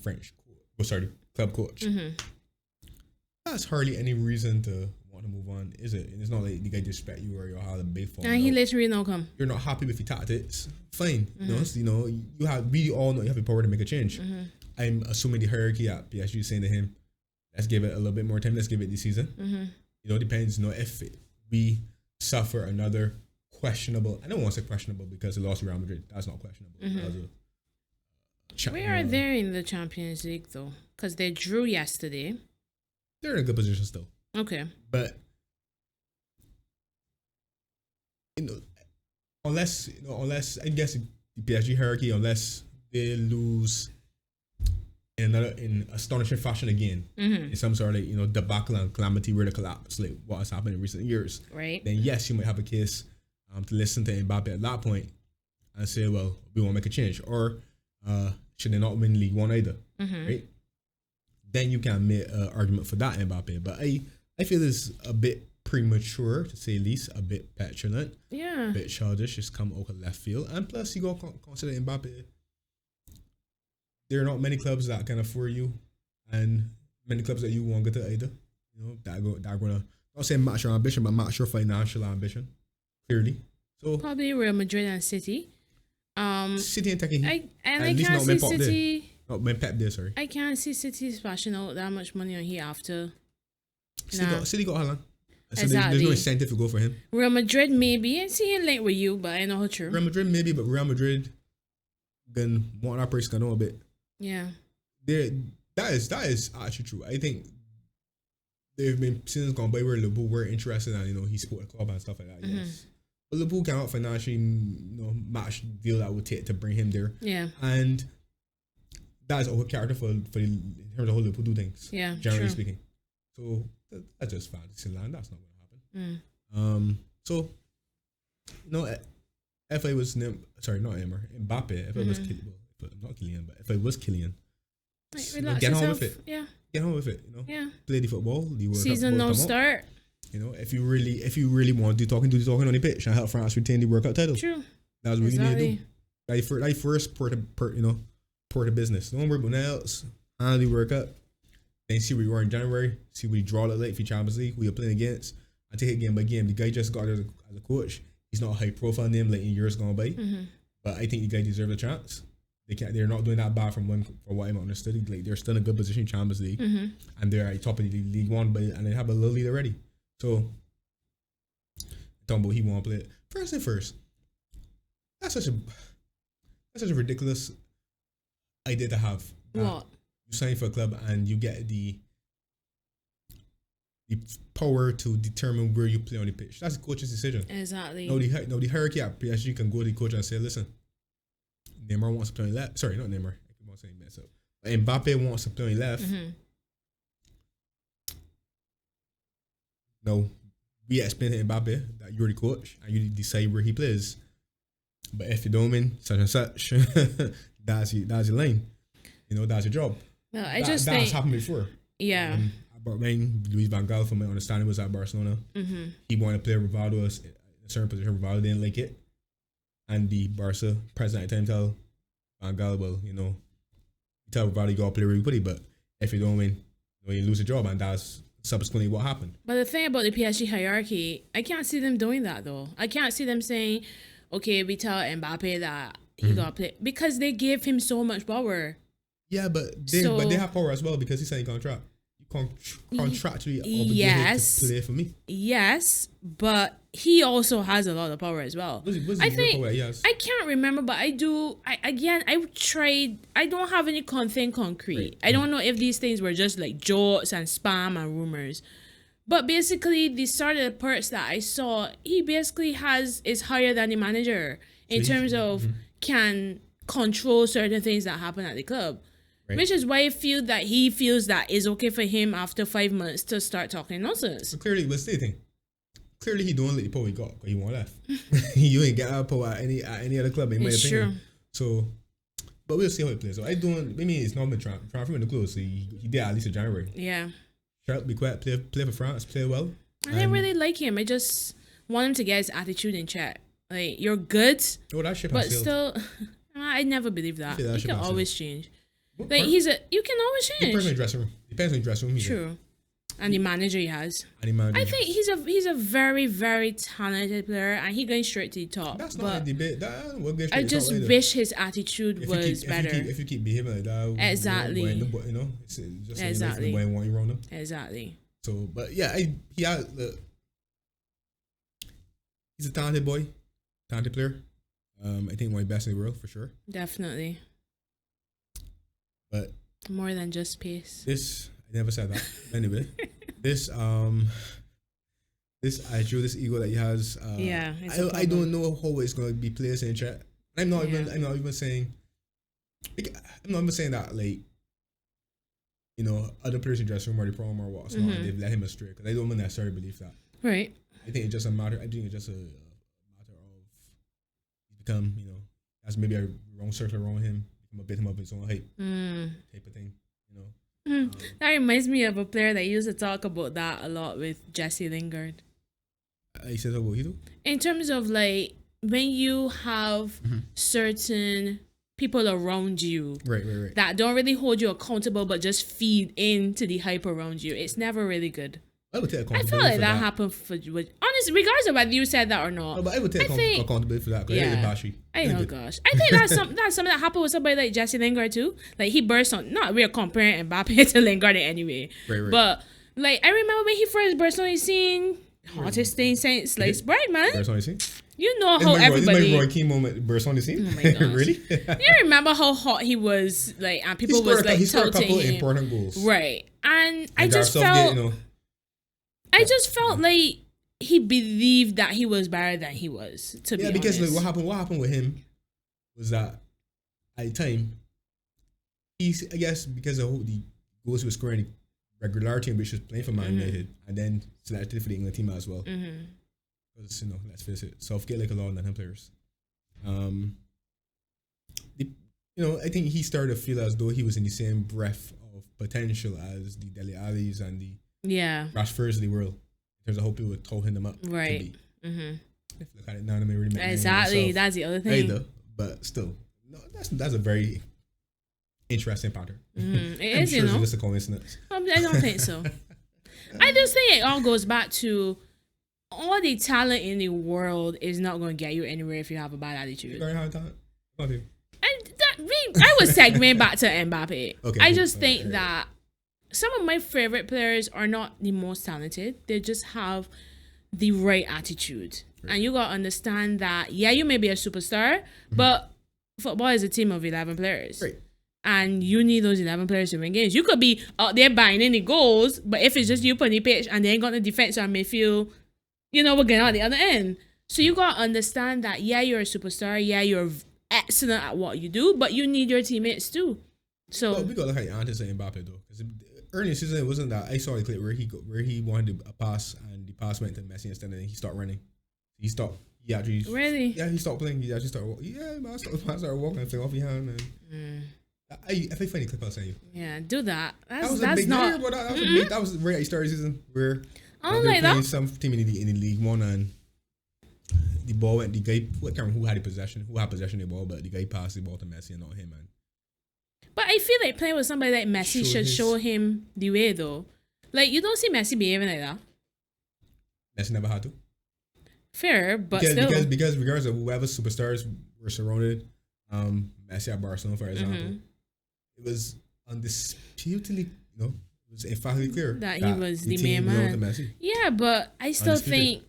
club coach, that's hardly any reason to want to move on, is it? And it's not like the guy disrespect you or you'll have a big fall. And he literally no come. You're not happy with the tactics. Fine. We all know you have the power to make a change. I'm assuming the hierarchy at PSG is saying to him, let's give it a little bit more time. Let's give it this season. It depends. If we suffer another questionable, I don't want to say questionable because they lost Real Madrid. That's not questionable. Where are they in the Champions League though? Because they drew yesterday. They're in a good position still. Okay. But unless I guess the PSG hierarchy, unless they lose in astonishing fashion again, in some sort of debacle and calamity where they collapse, like what has happened in recent years, right? Then yes, you might have a case to listen to Mbappe at that point and say, well, we want to make a change, or should they not win League One either, right? Then you can make an argument for that Mbappe, but I feel it's a bit premature, to say the least, a bit petulant, a bit childish, just come out of left field, and plus you got to consider Mbappe. There are not many clubs that can afford you, and many clubs that you want to go to either. That are gonna not say match your ambition, but match your financial ambition. Clearly, so probably Real Madrid and City. City and taking I can't see City. Not when Pep there, sorry. I can't see City splashing out that much money on here after. City got Haaland. So exactly. There's no incentive to go for him. Real Madrid maybe. I see him late with you, but I know how true. Real Madrid maybe, but Real Madrid then want that price can know a bit. Yeah. That is actually true. I think there have been seasons gone by where Liverpool were interested and he support the club and stuff like that. Yes. Liverpool cannot financially, match the deal that would take to bring him there. Yeah. And that's a whole character for in terms of how Liverpool do things. Yeah. Generally true. speaking. So that's just fantasy land. That's not going to happen. Mm. So if I was Mbappe, if it was not Kylian, but if it was Kylian, Relax get on yourself. with it. Yeah. Get on with it. Yeah. Play the football. The World Cup Season will no come up. start. If you really want to do talking on the pitch and help France retain the World Cup title. True. That's what you need to Exactly. do. Like first port of business. Don't worry about nothing else. Handle the World Cup. Then see where you are in January. See what you draw the late for Champions League. Who you're playing against. I take it game by game. The guy just got there as a coach. He's not a high profile name like in years gone by. Mm-hmm. But I think the guy deserves a chance. They're not doing that bad from what I'm understood. Like they're still in a good position in Champions League, and they're at the top of the League One, and they have a little lead already. So, talking about he won't play it. First and first, that's such a ridiculous idea to have. What? You sign for a club and you get the power to determine where you play on the pitch. That's the coach's decision. Exactly. No, the hierarchy at PSG can go to the coach and say, listen, Neymar wants to play on left. Sorry, not Neymar. I keep on saying mess up. Mbappe wants to play on left. Mm-hmm. No, we explain to Mbappe that you're the coach and you decide where he plays. But if you don't win such and such, that's your lane. That's your job. Well, That's happened before. Yeah. Luis Van Gaal, from my understanding, was at Barcelona. Mm-hmm. He wanted to play Rivaldo a certain position. Rivaldo didn't like it. And the Barca president at the time tell Van Gaal, well, you tell Rivaldo you got to play where you put it, but if you don't win, you lose a job, and that's subsequently what happened. But the thing about the PSG hierarchy, I can't see them doing that though. I can't see them saying, okay, we tell Mbappe that he got to play, because they gave him so much power. Yeah, but they have power as well because he signed a contract. Contractually obligated to play for me. Yes, but he also has a lot of power as well. I think I can't remember, but I do. I tried. I don't have any thing concrete. Right. I don't know if these things were just like jokes and spam and rumors. But basically, the sort of parts that I saw, he basically is higher than the manager in terms of can control certain things that happen at the club. Right. Which is why I feel that he feels that it's okay for him after 5 months to start talking nonsense. So clearly, but still thing. Clearly, he don't like the power he got because he won't left. You ain't get out power at any other club, in my opinion. True. So, but we'll see how it plays. So it's not been transferring the clothes. So he did at least in January. Yeah. Shut up, be quiet, play for France, play well. I didn't really like him. I just want him to get his attitude in check. Like, you're good, that ship but still, I never believe that. You can always change. Like you can always change. Depends on the dressing room. Depends on the dressing room. True. And the manager he has. I think he's a very, very talented player, and he's going straight to the top. That's not a debate. I just wish his attitude was better. If you keep behaving like that, exactly. It's just exactly. The want you around him. Exactly. So, but yeah, he's a talented boy, talented player. I think one of the best in the world for sure. Definitely. But more than just pace. I never said that. Anyway, this attitude, this ego that he has. I don't know how it's going to be placed in chat. I'm not even saying that like other players in dressing room are the problem or what's not. They've let him astray because I don't necessarily believe that. Right. I think it's just a matter. I think it's just a matter of he's become that's maybe a wrong circle around him. Bit him up his own hype type of thing, That reminds me of a player that used to talk about that a lot with Jesse Lingard. He says what he do? In terms of like when you have certain people around you right. that don't really hold you accountable but just feed into the hype around you, it's never really good. I would take accountability. I feel like that happened for honestly, regardless of whether you said that or not. No, but I would take accountability for that. Gosh, I think that's something that happened with somebody like Jesse Lingard too. Like he burst on. Not we're comparing Mbappe to Lingard in any way, right. But like I remember when he first burst on the scene, hottest thing since sliced bread, man. Burst on the scene. You know how everybody. This is my Roy Keane moment. Burst on the scene. Oh my gosh. Really? You remember how hot he was, like, and people was like he scored a couple him. Important goals, right? And I just felt. I just felt like he believed that he was better than he was. To be because honest. like, what happened with him was that at the time, I guess because of the goals he was scoring, the regularity in which he was playing for Man United, and then selected for the England team as well. Because let's face it, Southgate like a lot of non players. I think he started to feel as though he was in the same breath of potential as the Dele Allis and the Rashfords of the world. In terms of how people were toting them up. Right. If you look at it now, they may really make exactly. That's the other thing. Either, but still, no, that's a very interesting pattern. It is, sure it's just a coincidence. I don't think so. I just think it all goes back to all the talent in the world is not going to get you anywhere if you have a bad attitude. You have talent? Okay. I was segueing back to Mbappe. Okay, I just think that some of my favorite players are not the most talented. They just have the right attitude. Right. And you got to understand that, you may be a superstar, but football is a team of 11 players. Right. And you need those 11 players to win games. You could be out there buying any goals, but if it's just you putting the pitch and they ain't got the defense or midfield, we're getting out the other end. So you got to understand that, you're a superstar. You're excellent at what you do, but you need your teammates too. So we got to look at the antics of Mbappe though, because early in the season it wasn't that. I saw the clip where he wanted a pass and the pass went to Messi instead, and he stopped running. He stopped. He actually he stopped playing. He actually started walking. I started walking and fling off your hand. And I think funny clip I'll send you. Yeah, do that. That was right at the start of the season where some team in the League One and the ball went. The guy, I can't remember who had possession of the ball, but the guy passed the ball to Messi and not him. Man. But I feel like playing with somebody like Messi should show him the way though. Like you don't see Messi behaving like that. Messi never had to. Fair, but still. Because regardless of whoever superstars were surrounded, Messi at Barcelona, for example, it was undisputedly, it was emphatically clear that he was the main man. Yeah, but I still think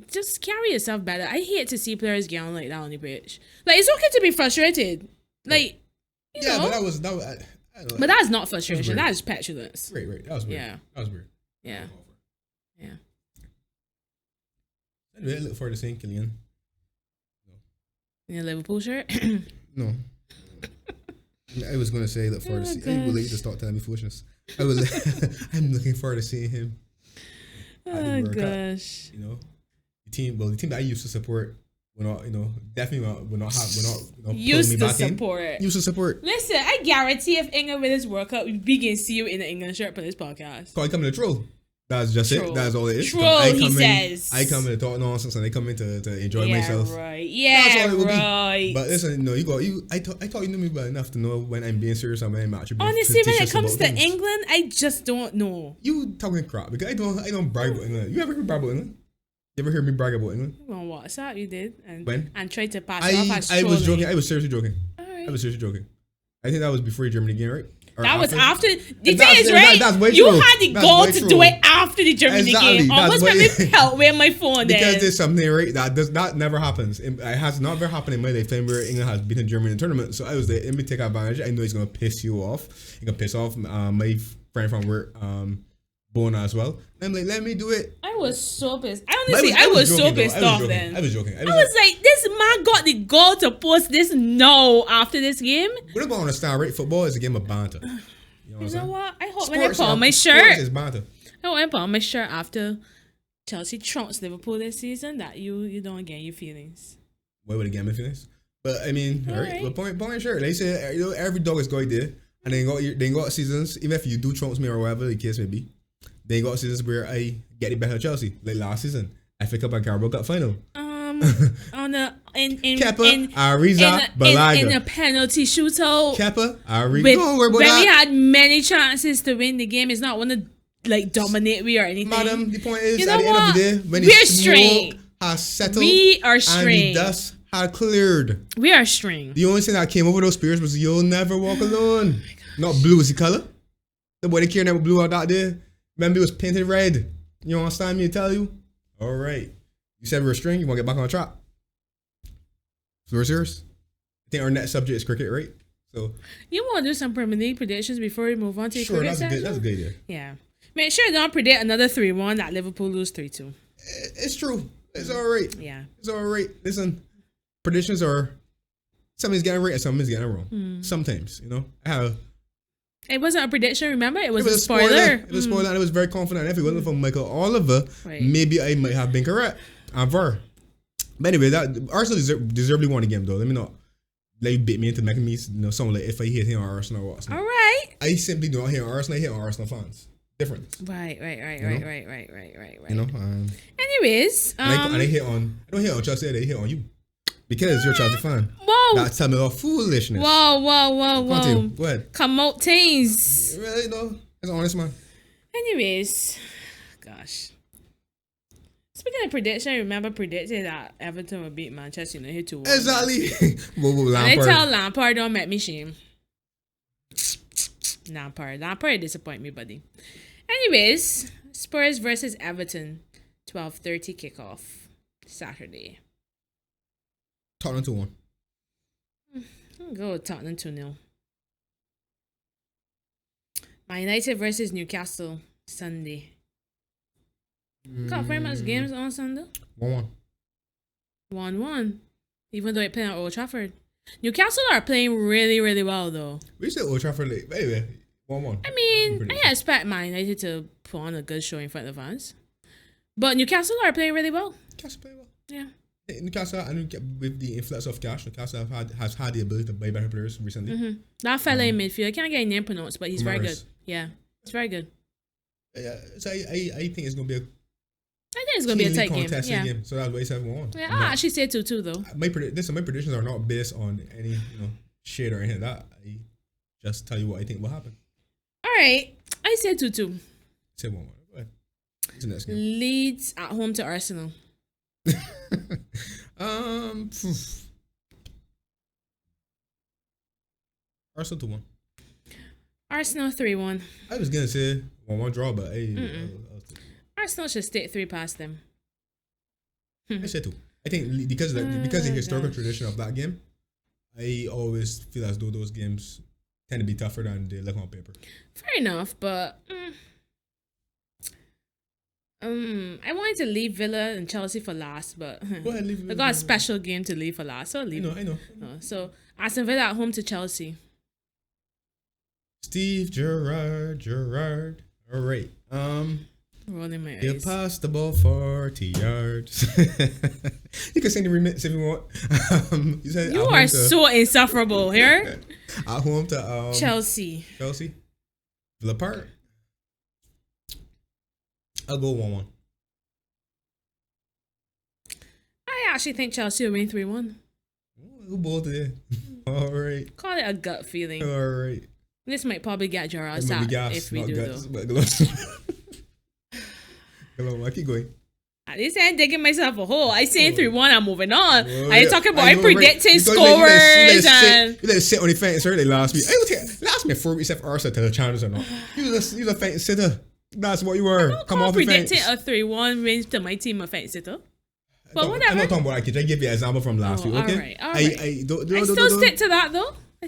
just carry yourself better. I hate to see players get on like that on the pitch. Like it's okay to be frustrated, like you know. But that was but that's not frustration. That is petulance. Right. That was weird. Yeah, that was weird. Yeah. Anyway, I look forward to seeing Kylian. In a Liverpool shirt? No. I was going to say look forward to see. I will let you to start telling me foolishness. I'm looking forward to seeing him. Oh gosh. Cup. The team that I used to support will not, definitely will not used me to back support. Used to support. Listen, I guarantee if England win this World Cup, we can see you in the England shirt for this podcast. I come in to troll. That's just it. That's all it is. Troll, he says. I come in to talk nonsense and I come in to enjoy myself. Right. Yeah, right. But listen, I thought you knew me well enough to know when I'm being serious and when I'm actually being honestly, when it comes to things. England, I just don't know. You talking crap because I don't brag about England. You ever hear me brag about England? You ever hear me brag about England? On WhatsApp, you did, and tried to pass it off as trolling. I was joking. I was seriously joking. All right. I was seriously joking. I think that was before the Germany game, right? Or that was after. The thing is, right? You had the goal to do it after the Germany game. Almost let me help with my phone there. Because there's something, right? That never happens. It has not ever happened in my lifetime where England has beaten Germany in the tournament. So I was there. Let me take advantage. I know he's going to piss you off. He can piss off my friend from work, Bona as well. I'm like, let me do it. I was so pissed. Honestly, I was so pissed off then. I was joking. I was like, this man got the goal to post this now after this game. We're not going to understand, right? Football is a game of banter. You know what? I hope when I put on my shirt. Is banter. I hope when I put on my shirt after Chelsea trumps Liverpool this season that you don't get your feelings. Why would it get my feelings? But I mean, all right. But point shirt. They say every dog is going there, and they got seasons. Even if you do trumps me or whatever the case may be. They got seasons where I get the better Chelsea, like last season. FA Cup and Carabao Cup final. Kepa, Ariza, Balaga. In a penalty shootout. Kepa, Ariza. Don't worry about that. We had many chances to win the game. It's not want to dominate we or anything. Madam, the point is, at the end of the day, when the smoke has settled, we are and the dust had cleared. We are string. The only thing that came over those spirits was you'll never walk alone. Not blue is the color. The boy they care never blue out that day. Remember, it was painted red. You understand me to tell you? All right. You said we're a string. You want to get back on track? So we're serious. I think our next subject is cricket, right? So you want to do some Premier League predictions before we move on to cricket section? That's a good idea. Yeah. Make sure you don't predict another 3-1 that Liverpool lose 3-2. It's true. It's all right. Yeah. It's all right. Listen, predictions are something's getting right and something's getting wrong. Sometimes, you know. It wasn't a prediction, remember? It was, It was a spoiler. It was a spoiler, and I was very confident. If it wasn't for Michael Oliver, maybe I might have been correct. But anyway, that Arsenal deservedly won the game, though. Let me not let you bait me into making me, someone like if I hate him on Arsenal or what. All right. I simply do not hate on Arsenal. I hate on Arsenal fans. Difference. Right. You know. Anyways, and I don't hate on Chelsea. I hate on you because you're a Chelsea fan. Whoa. That's tell me about foolishness. Whoa. Continue. Go ahead. Come out, things. Really, though? That's an honest man. Anyways, gosh. Speaking of prediction, I remember predicting that Everton would beat Manchester United 2-1. Exactly. And I tell Lampard, don't make me shame. Lampard disappoint me, buddy. Anyways, Spurs versus Everton, 12:30 kickoff, Saturday. Tottenham 2-1. I'll go with Tottenham 2-0. Man United versus Newcastle, Sunday. Got very much games on Sunday. 1-1. 1-1. Even though it playing at Old Trafford. Newcastle are playing really, really well, though. We said Old Trafford late. But anyway, 1-1. I mean, I expect Man United to put on a good show in front of fans. But Newcastle are playing really well. Newcastle play well. Yeah. Newcastle, and with the influx of cash, Newcastle has had the ability to buy better players recently. That fella in midfield, I can't get his name pronounced, but he's very good. Morris. Yeah, it's very good. Yeah, so I think it's going to be a tight game. Yeah. game. So that's why I said 1-1. Yeah, I actually say 2-2 though. My predictions are not based on any shade or anything like that. I just tell you what I think will happen. All right, I say 2-2. Say 1-1. Go ahead. What's the next game? Leeds at home to Arsenal. Arsenal 2-1. Arsenal 3-1. I was gonna say 1-1 draw, but Arsenal should stick 3 past them. I say 2. I think because of the historical tradition of that game, I always feel as though those games tend to be tougher than they look on paper. Fair enough, but I wanted to leave Villa and Chelsea for last, but Go ahead, leave I got a special game to leave for last, so I'll leave. I know. So Aston Villa at home to Chelsea. Steve Gerrard. All right. Rolling my You eyes. passed the ball 40 yards. You can sing the remix if you want. You are so insufferable here. At home to Chelsea. Villa Park. I'll go 1-1. I actually think Chelsea will win 3-1. Who ball today? All right. Call it a gut feeling. All right. This might probably get Gerard It might be sacked gas, if we not do guts, though. but go on. I keep going. At least I ain't digging myself a hole. I say 3-1, I'm moving on. Well, I ain't talking about I know, predicting right? scores and... You let it sit on the fence early last week. Last me 4 weeks if Arsenal to the challenge or not. You a fence sitter. That's what you were. Come off the fence. predicting a 3-1 wins to my team of fence sitter. But whatever. I'm not talking about that. I give you an example from last week, okay? All right. I still stick to that though. I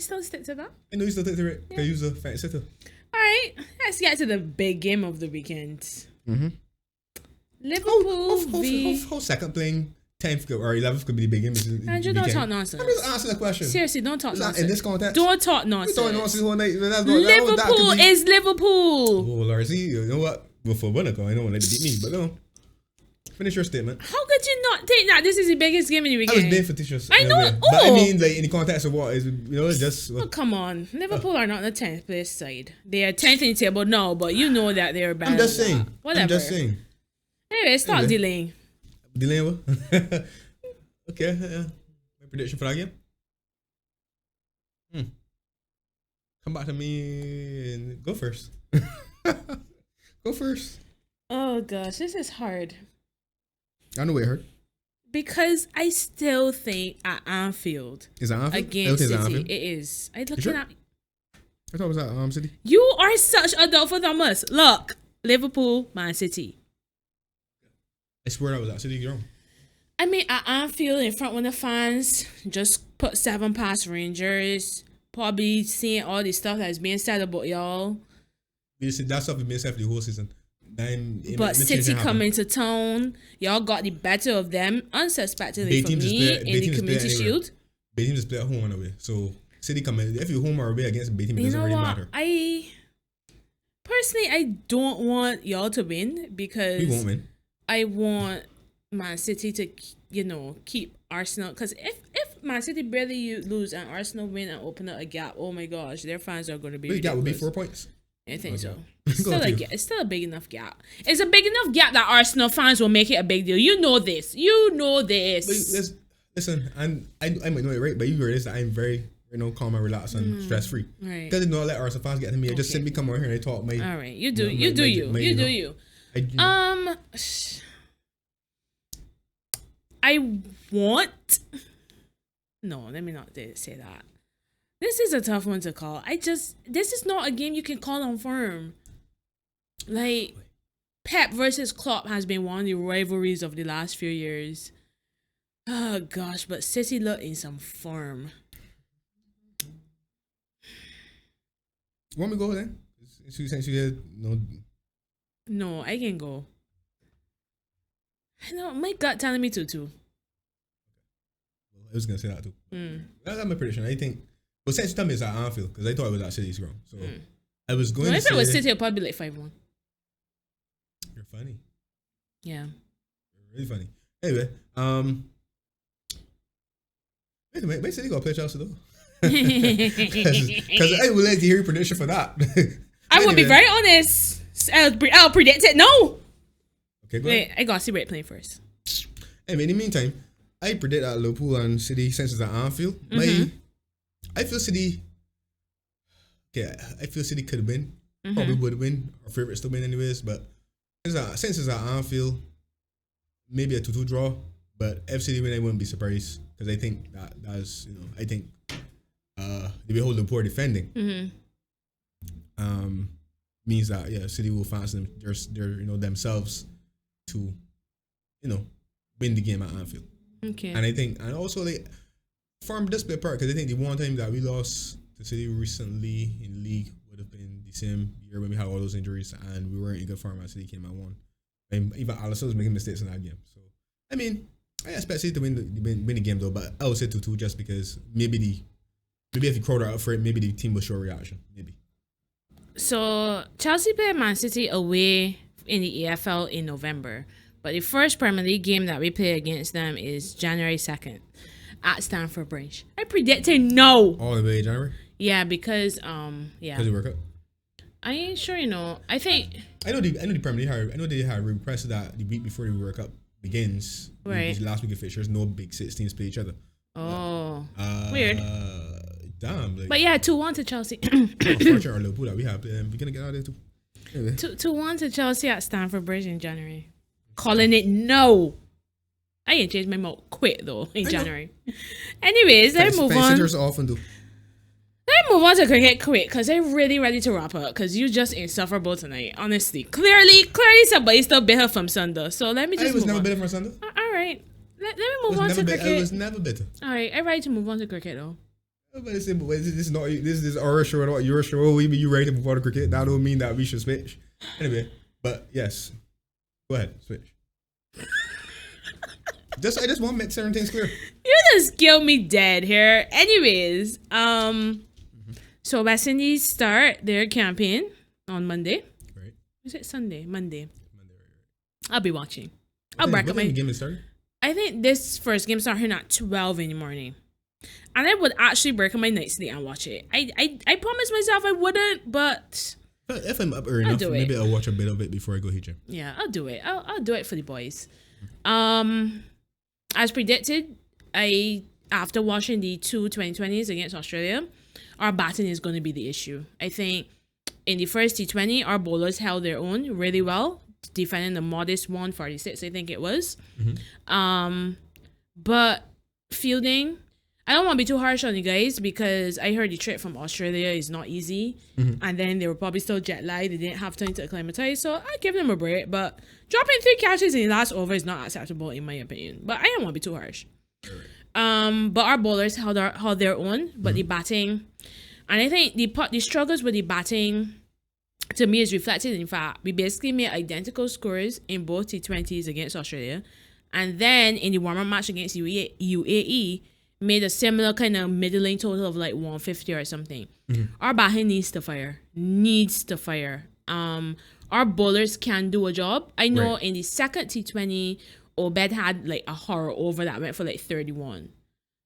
know you still stick to it because you're a fence sitter. All right. Let's get to the big game of the weekend. Mm-hmm. Liverpool v... Whole second playing 10th or 11th could be the big game. Andrew, don't talk nonsense. I'm just answering the question. Seriously, don't talk nonsense. In this context. Don't talk nonsense. We're talking nonsense all night. Liverpool is Liverpool. Oh, Lord, see, you know what? Before winner, I don't want to beat me, but no. Finish your statement. How could you not take that? This is the biggest game in the weekend. I was being fictitious. I know. But I mean, like, in the context of what is, it's just... Oh, come on. Liverpool are not the 10th place side. They are 10th in the table now, but you know that they're bad. I'm just saying. Whatever. I'm just saying. Anyway, stop delaying. Delaying what? Okay. My prediction for that game? Come back to me and go first. Go first. Oh, gosh. This is hard. I know it hurt. Because I still think at Anfield. Is that Anfield? Against City. It is. I looking sure? at... I thought it was at City. You are such a doubtful Thomas. Look. Liverpool, Man City. I swear I was at City. You're wrong. I mean, at Anfield, in front of the fans, just put 7 past Rangers. Probably seeing all the stuff that's being said about y'all. That stuff has been said for the whole season. But City come into town. Y'all got the better of them unsuspectingly for me in the Community Shield. Bay team just play at home and away. So City come in. If you home or away against Bay team, it doesn't really matter. I don't want y'all to win because we won't win. I want Man City to, keep Arsenal. Because if Man City barely lose and Arsenal win and open up a gap, oh my gosh, their fans are going to be ridiculous. That would be 4 points. I think so. It's still a big enough gap. It's a big enough gap that Arsenal fans will make it a big deal. You know this. But listen, and I might know it right, but you heard this. I'm very calm and relaxed and stress free. Right. Because they don't let Arsenal fans get to me. I just simply come over here and I talk. All right, you do you. I want. No, let me not say that. This is a tough one to call. This is not a game you can call on firm. Like, Pep versus Klopp has been one of the rivalries of the last few years. Oh gosh, but City look in some form. Want me to go then? Since you had No, I can go. I know my gut telling me to too. I was gonna say that too. That's my prediction. I think. Well, since you tell me it's at Anfield, because I thought it was at City's ground. So I was going to say... if it was City, it'd probably be like 5-1. You're funny. Yeah. You're really funny. Anyway, wait a minute. Wait, City got to play Chelsea though. Because I would like to hear your prediction for that. I would be very honest. I'll predict it. No. Okay, go ahead. Wait, I got to see Red playing first. Anyway, in the meantime, I predict that Liverpool and City, since it's at Anfield, I feel City. Okay, I feel City could win. Probably would win. Our favorites to win, anyways. But since it's at Anfield, maybe a 2-2 draw. But if City win, I wouldn't be surprised because I think that's I think the way how Liverpool are defending means that City will fancy their themselves to win the game at Anfield. Okay, and I think also form display part because I think the one time that we lost to City recently in the league would have been the same year when we had all those injuries and we weren't in good form and City came and won. And even Alisson was making mistakes in that game. So I mean, I expect City to win the game though, but I would say 2-2 just because maybe if you crowd out for it, maybe the team will show a reaction. Maybe. So Chelsea play Man City away in the EFL in November, but the first Premier League game that we play against them is January 2nd. At Stamford Bridge. I predicted no. All the way in January? Yeah, because Because it World Cup? I ain't sure, I think I know the Premier League I know they had requested that the week before the World Cup begins. Right. The last week of fixtures, no big 6 teams play each other. Oh. Weird. Damn. But yeah, 2-1 to Chelsea. Unfortunately, our Liverpool that we have, we're gonna get out of there too. Anyway. 2-1 to Chelsea at Stamford Bridge in January. Calling it no. I ain't changed my mouth quick though in January. Anyways, let's move on. Often do. Let's move on to cricket quick because I'm really ready to wrap up because you just insufferable tonight. Honestly, clearly somebody still bitter from Sunday. So let me just. I was never bitter from Sunday. All right, let me move on to cricket. I was never bitter. All right, I'm ready to move on to cricket though. But this is our show and what your show. We be you ready to move on to cricket. That don't mean that we should switch. Anyway, but yes, go ahead, switch. I just want to make certain things clear. You just killed me dead here. Anyways, so West Indies start their campaign on Monday. Right. Is it Sunday? Monday. Right. I'll be watching. I'll bracket my game is started? I think this first game started at 12 in the morning. And I would actually break my night sleep and watch it. I promised myself I wouldn't, but if I'm up early enough, maybe I'll watch a bit of it before I go hit gym. Yeah, I'll do it. I'll do it for the boys. As predicted, after watching the two 2020s against Australia, our batting is going to be the issue. I think in the first T20, our bowlers held their own really well, defending the modest 146, I think it was. But fielding, I don't want to be too harsh on you guys because I heard the trip from Australia is not easy. And then they were probably still jet lagged. They didn't have time to acclimatize. So I give them a break. But dropping 3 catches in the last over is not acceptable in my opinion. But I don't want to be too harsh. But our bowlers held their own. But the batting, and I think the struggles with the batting to me is reflected in the fact we basically made identical scores in both T20s against Australia, and then in the warm-up match against UAE made a similar kind of middling total of like 150 or something. Our batting needs to fire. Our bowlers can do a job. I know in the second T20, Obed had like a horror over that went for like 31.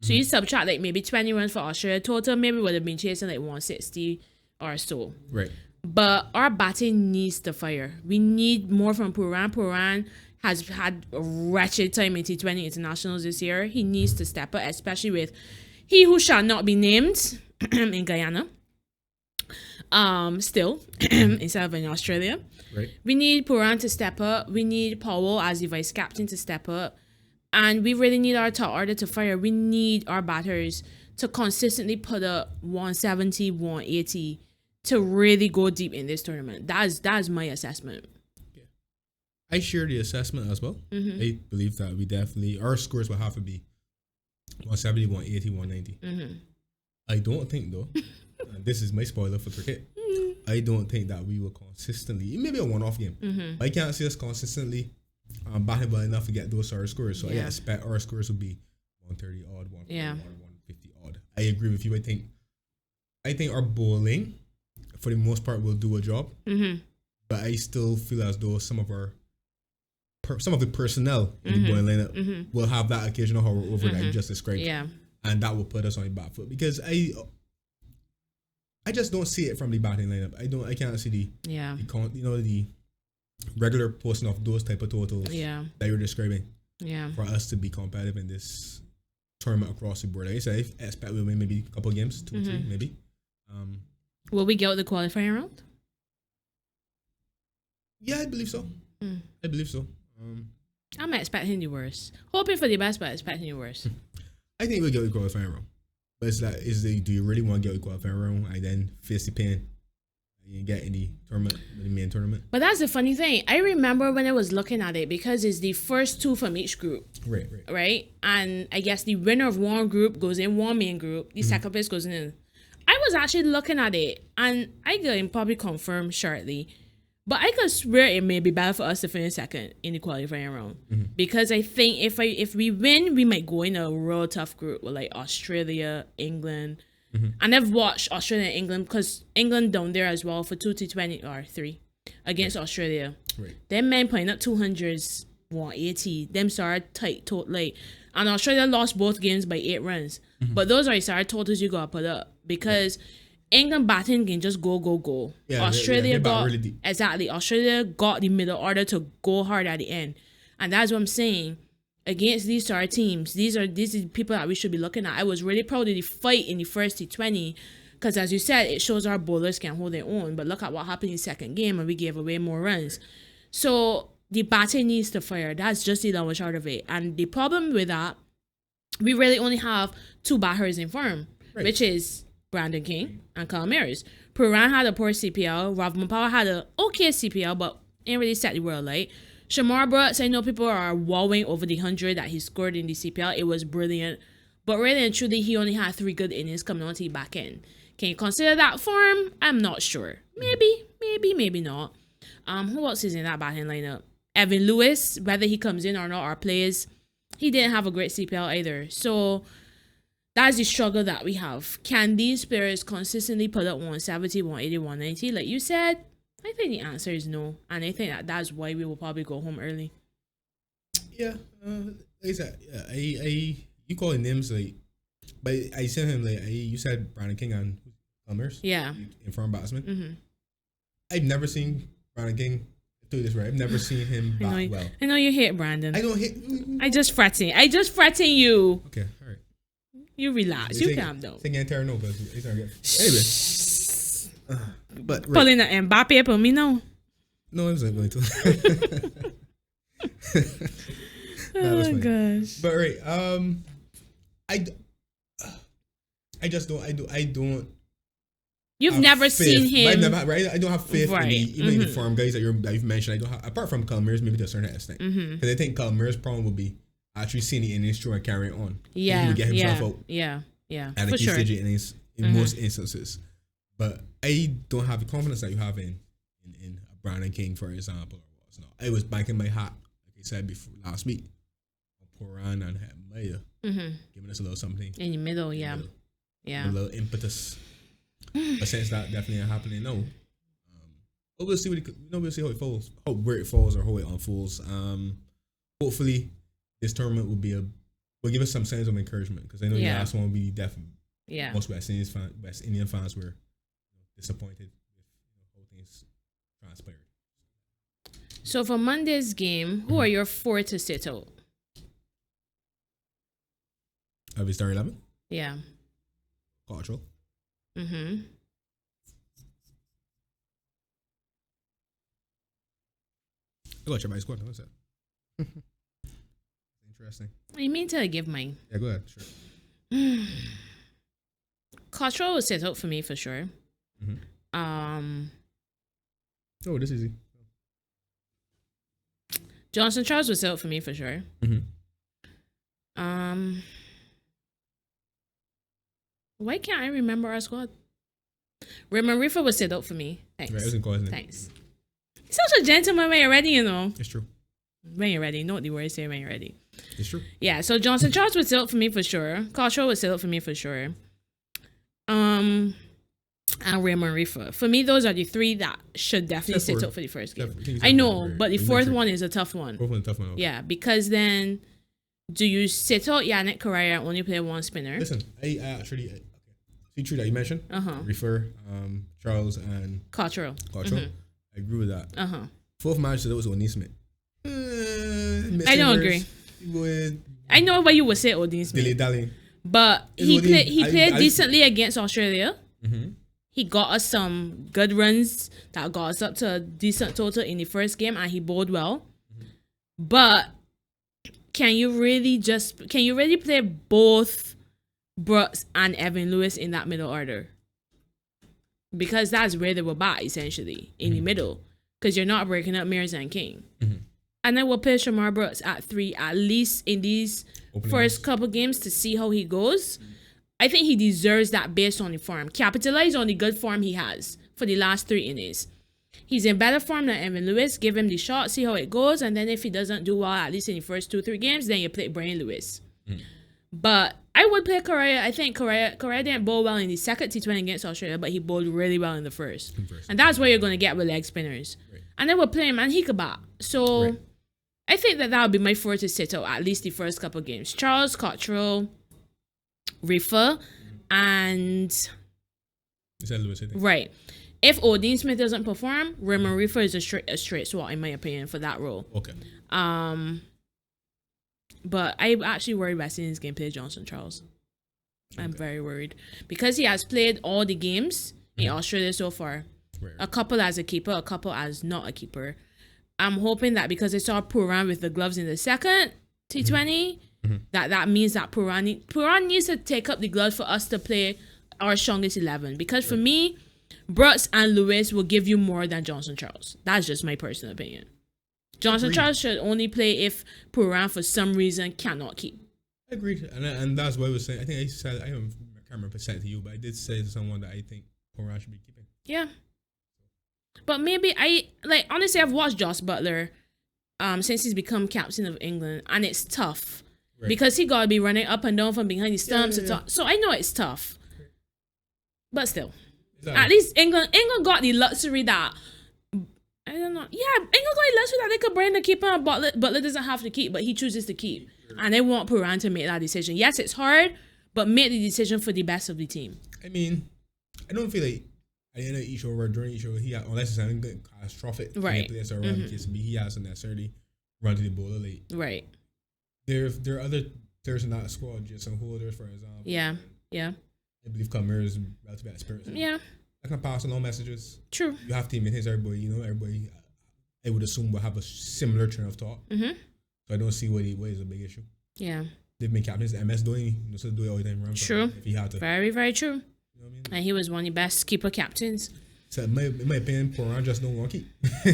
So you subtract like maybe 20 runs for Australia total, maybe would have been chasing like 160 or so. Right. But our batting needs to fire. We need more from Puran. Puran has had a wretched time in T20 internationals this year. He needs to step up, especially with he who shall not be named in Guyana. Still, instead of in Australia. Right. We need Puran to step up. We need Powell as the vice captain to step up. And we really need our top order to fire. We need our batters to consistently put up 170, 180 to really go deep in this tournament. That is my assessment. Yeah. I share the assessment as well. I believe that we definitely, our scores will have to be 170, 180, 190. I don't think though, and this is my spoiler for cricket, I don't think that we will consistently, maybe a one-off game, I can't see us consistently batting well enough to get those sort of scores. So I expect our scores will be 130 odd, 140 odd, 150 odd. I agree with you. I think our bowling, for the most part, will do a job. But I still feel as though some of the personnel in the bowling lineup will have that occasional horror over that you just described. Yeah. And that will put us on the back foot because I just don't see it from the batting lineup. I can't see the regular posting of those type of totals that you're describing. Yeah. For us to be competitive in this tournament across the board. Like I said, I expect we'll win maybe a couple of games, 2 or 3 maybe. Will we get out the qualifying round? Yeah, I believe so. I believe so. I'm expecting the worst. Hoping for the best, but expecting the worst. I think we'll get the qualifying round. But it's like, do you really want to get the qualifying round and then face the pain you get in the tournament, the main tournament? But that's the funny thing. I remember when I was looking at it because it's the first 2 from each group. Right? And I guess the winner of one group goes in one main group. The second place goes in. I was actually looking at it, and I can probably confirm shortly, but I could swear it may be better for us to finish second in the qualifying round because I think if we win, we might go in a real tough group with like Australia, England. And I've watched Australia and England because England down there as well for 2 T20 or 3 against Australia. Them men putting up 200s, 180. Them started tight, and Australia lost both games by 8 runs. But those are the sort of totals you gotta put up because England batting can just go. Yeah, Australia got really deep. Exactly. Australia got the middle order to go hard at the end, and that's what I'm saying. Against these sort of teams, these are people that we should be looking at. I was really proud of the fight in the first T20 because, as you said, it shows our bowlers can hold their own. But look at what happened in the second game, and we gave away more runs. So the batting needs to fire. That's just the long and short of it. And the problem with that, we really only have 2 batters in form, which is Brandon King and Kyle Mayers. Puran had a poor CPL. Ravman Power had an okay CPL, but ain't really set the world light. Shamar Brooks, I know people are wowing over the 100 that he scored in the CPL. It was brilliant. But really and truly, he only had 3 good innings coming onto the back end. Can you consider that form? I'm not sure. Maybe not. Who else is in that batting lineup? Evan Lewis, whether he comes in or not or plays, he didn't have a great CPL either. So that's the struggle that we have. Can these players consistently put up 170, 180, 190? Like you said, I think the answer is no. And I think that's why we will probably go home early. Yeah. Like I said, you call it names, like, but I sent him, like, you said Brandon King and Plumbers. Yeah. Informed batsman. I've never seen Brandon King do this right. I've never seen him bat well. I know you hate Brandon. I don't hate. I just fretting you. Okay, all right. You relax. You calm down. Anyway. But pulling an Mbappe up on me now. No, I wasn't going to. Oh my gosh. But I just don't. I don't. You've never seen him. I don't have faith in even the farm guys that you've mentioned. I don't have, apart from Calmers, maybe to a certain extent. Because I think Calmers' problem will be actually seeing the innings through and carrying on. Yeah. He would get himself out. Yeah. And a key stage innings in most instances. But I don't have the confidence that you have in in a Brandon King, for example, or what's not. I was banking my hat, like I said before last week, on Puran and Maya, giving us a little something in the middle. A Yeah. little impetus. But since that definitely ain't happening, no. But we'll see we'll see how it falls, where it falls or how it unfolds. Hopefully, this tournament will give us some sense of encouragement, because I know the last one we definitely most West Indian fans were disappointed with how things transpired. So for Monday's game, who are your 4 to sit out? Have we started 11? Yeah. Cultural. I got your my squad. What's that? Interesting. You mean to give mine? Yeah, go ahead. Sure. Cottrell will sit out for me for sure. Oh, this is easy. Johnson Charles will sit out for me for sure. Why can't I remember our squad? Raymond Rifa will sit out for me. Thanks. Right, I wasn't calling it. Thanks. Such a gentleman when you're ready, you know. It's true. When you're ready. Know what the words say when you're ready. It's true. Yeah, so Johnson Charles would sit out for me for sure. Cottrell would sit out for me for sure. And Raymond Rifa. For me, those are the 3 that should definitely sit out for the first game. I know, but the 4th one is a tough one. 4th one's a tough one. Okay. Yeah, because then do you sit out Yannick Correa and only play 1 spinner? Listen, I actually see 3 that you mentioned. Refer, Charles and Cottrell. I agree with that. 4th match that was O'Neill Smith. I don't agree. I know why you would say O'Neill Smith. Dilly. But he played decently against Australia. He got us some good runs that got us up to a decent total in the first game, and he bowled well. But can you really play both Brooks and Evan Lewis in that middle order? Because that's where they were bat, essentially, in the middle. Because you're not breaking up Mears and King. And then we'll play Shamar Brooks at 3, at least in these first couple games, to see how he goes. I think he deserves that based on the form. Capitalize on the good form he has for the last 3 innings. He's in better form than Evan Lewis. Give him the shot, see how it goes. And then if he doesn't do well, at least in the first 2-3 games, then you play Brian Lewis. But I would play Correa. I think Correa didn't bowl well in the second T20 against Australia, but he bowled really well in the first. And that's what you're going to get with leg spinners. Right. And then we'll play him and he could bat. So I think that would be my 4 to sit out, at least the first couple of games. Charles, Cottrell, Rifa, and... Is that Lewis, I think? Right. If O'Dean Smith doesn't perform, Raymond Rifa is a straight swat, in my opinion, for that role. Okay. But I'm actually worried about seeing this game play Johnson Charles. I'm very worried. Because he has played all the games in Australia so far. Right. A couple as a keeper, a couple as not a keeper. I'm hoping that because I saw Puran with the gloves in the second T20, that means that Puran needs to take up the gloves for us to play our strongest 11. Because for me, Brooks and Lewis will give you more than Johnson Charles. That's just my personal opinion. Johnson Charles should only play if Puran for some reason cannot keep. I agree, and that's what I was saying. I think I said, I can't remember percent to you, but I did say to someone that I think Puran should be keeping. Yeah. But maybe honestly, I've watched Josh Butler since he's become captain of England, and it's tough. Right. Because he got to be running up and down from behind the stumps. Yeah. So I know it's tough. But still. Exactly. At least England got the luxury that... I don't know. Yeah, England got the luxury that they could bring the keeper, and Butler doesn't have to keep, but he chooses to keep. And they want Puran to make that decision. Yes, it's hard, but make the decision for the best of the team. I mean, I don't feel like at the end of each over, during each over, unless it's something catastrophic, right? He hasn't necessarily run to the bowler late. Right. There are other players in that squad, just some holders, for example. Yeah. I believe Kamir is relatively experienced. Yeah. I can pass along messages. True. You have to maintain everybody. Everybody, I would assume, will have a similar train of thought. So I don't see what is a big issue. Yeah. They've been captains. MS Dhoni, so do it all the time. True. If he had to. Very, very true. You know what I mean? And he was one of the best keeper captains. So in my opinion, Puran just don't want to keep.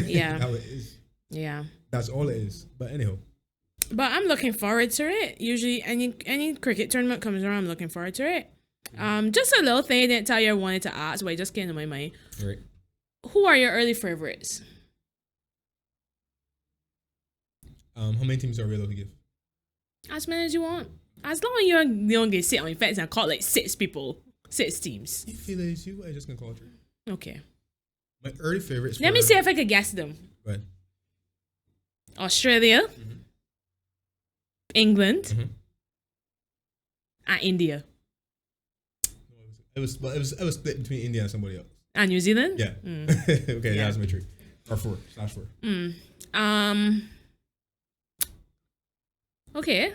Yeah. How it is. Yeah. That's all it is. But anyhow. But I'm looking forward to it. Usually, any cricket tournament comes around, I'm looking forward to it. Just a little thing I didn't tell you I wanted to ask, but it just came to my mind. Right. who are your early favorites? How many teams are we allowed to give? As many as you want. As long as you don't get sit on your fence and call like 6 people, 6 teams. You feel it's you? I just gonna call it. Okay. My early favorites. Let me see if I could guess them. Go ahead. Australia, England, and India. It was split between India and somebody else. And New Zealand? Yeah. Okay, Yeah. that's my 3. Or 4/4. Okay.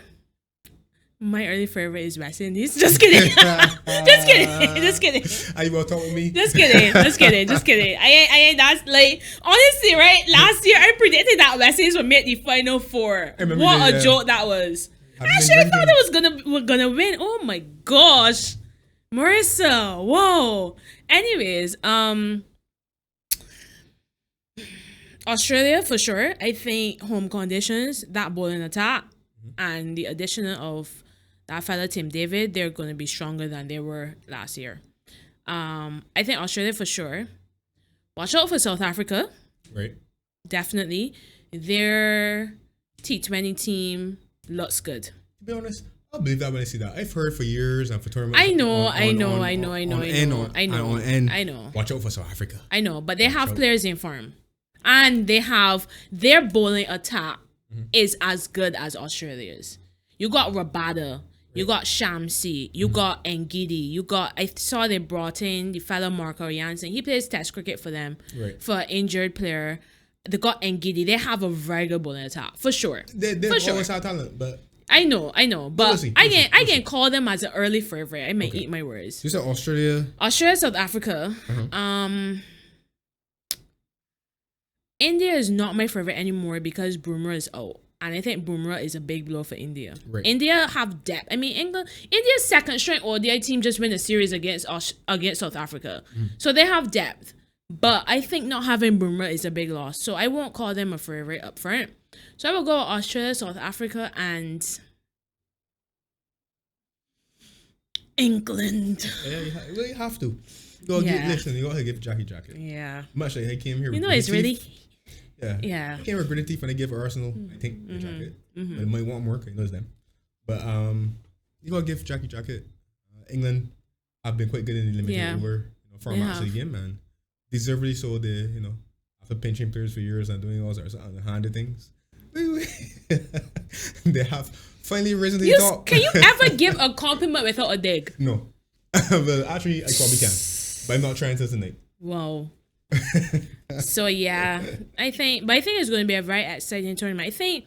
My early favorite is West Indies. Just kidding. Just kidding. Are you want to talk with me? Just kidding. I ain't that's like honestly, right? Last year I predicted that West Indies would make the final 4. What a joke that was. I actually thought it was gonna win. Oh my gosh. Marissa. Whoa. Anyways, Australia for sure. I think home conditions, that bowling attack, and the addition of that fella Tim David, they're going to be stronger than they were last year. I think Australia for sure. Watch out for South Africa. Right. Definitely. Their T20 team looks good. To be honest, I'll believe that when I see that. I've heard for years and for tournaments. I know. Watch out for South Africa. I know, but they have players in form. And they have their bowling attack is as good as Australia's. You got Rabada, you got Shamsi, you got Ngidi, I saw they brought in the fellow Marco Jansen. He plays Test cricket for them, for an injured player. They got Ngidi. They have a very good bowling attack for sure. They always have talent, but I know, but I can call them as an early favorite. I may eat my words. You said Australia, South Africa. India is not my favorite anymore because Bumrah is out. And I think Bumrah is a big blow for India. Right. India have depth. I mean, India's second straight ODI team just win a series against South Africa. So they have depth. But I think not having Bumrah is a big loss. So I won't call them a favorite up front. So I will go Australia, South Africa, and England. Yeah, you have to. You gotta give Jackie jacket. Yeah. Much like I came here. It's really. Yeah. I came with gritty teeth and I gave Arsenal, I think, the jacket. But it might want more, because he knows them. But you gotta give Jackie jacket. England have been quite good in the limited over formats of the game, man. Deservedly so. They after pinching players for years and doing all sorts of underhanded things, they have finally risen to the top. Can you ever give a compliment without a dig? No. Well, actually, I probably can, but I'm not trying to tonight. Wow. So yeah, I think it's going to be a very exciting tournament. I think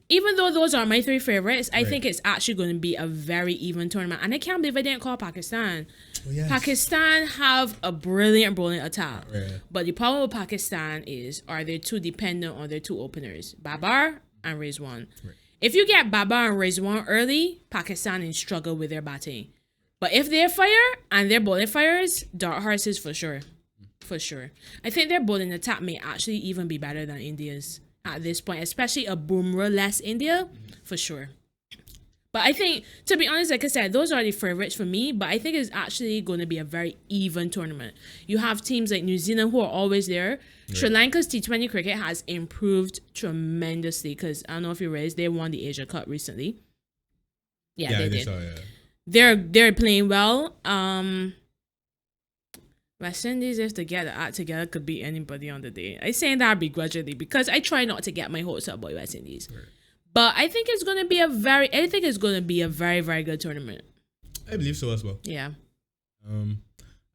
even though those are my 3 favorites, I think it's actually going to be a very even tournament. And I can't believe I didn't call Pakistan. Oh, yes. Pakistan have a brilliant bowling attack. Right. But the problem with Pakistan are they too dependent on their 2 openers, Babar and Rizwan. Right. If you get Babar and Rizwan early, Pakistan is struggle with their batting. But if they fire and their bowling fires, dark horses for sure. For sure. I think their bowling attack may actually even be better than India's at this point, especially a Bumrah-less India, for sure. But I think, to be honest, like I said, those are the favorites for me, but I think it's actually going to be a very even tournament. You have teams like New Zealand who are always there. Right. Sri Lanka's T20 cricket has improved tremendously because, I don't know if you realized, they won the Asia Cup recently. Yeah, they did. They're playing well. West Indies, if they get the act together, could beat anybody on the day. I say that begrudgingly because I try not to get my hopes up about West Indies. Right. But I think it's going to be a very very good tournament. I believe so as well. Yeah. I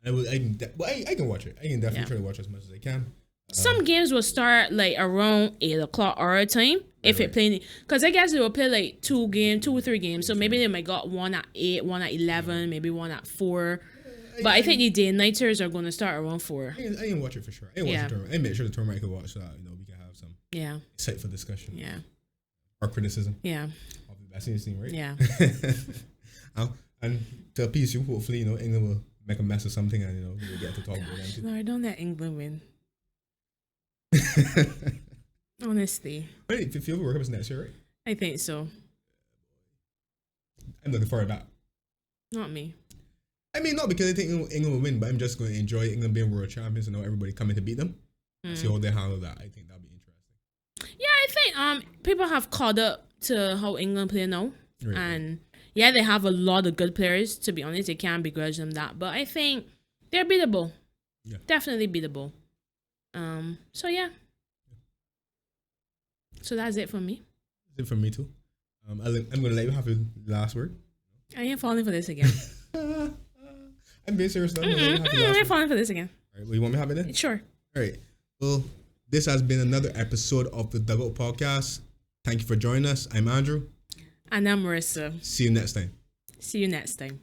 can watch it. I can definitely try to watch as much as I can. Some games will start like around 8 o'clock our time it playing, because I guess they will play like 2 or 3 games. So maybe they might got one at 8, one at 11, maybe one at 4. But I think the day nighters are going to start around 4. I can watch it for sure. I can watch the tournament. I make sure the tournament I can watch so that we can have some insightful discussion. Yeah. Or criticism. Yeah. Of the best team, right? Yeah. And to appease you, hopefully, England will make a mess of something and we'll get to talk about them too. No, I don't let England win. Honestly. Wait, FIFA World Cup is next year, right? I think so. I'm looking forward to that. Not me. I mean, not because I think England will win, but I'm just going to enjoy England being world champions and know everybody coming to beat them. See how they handle that. I think that'll be interesting. Yeah, I think people have caught up to how England play now, Right. and yeah, they have a lot of good players. To be honest, they can't begrudge them that, but I think they're beatable. Yeah. Definitely beatable. So yeah. So that's it for me. That's it from me too. I'm going to let you have the last word. I ain't falling for this again. I'm being serious. I'm I ain't falling for this again. All right, well, you want me to have it then? Sure. All right. Well, this has been another episode of the Dugout Podcast. Thank you for joining us. I'm Andrew. And I'm Marissa. See you next time. See you next time.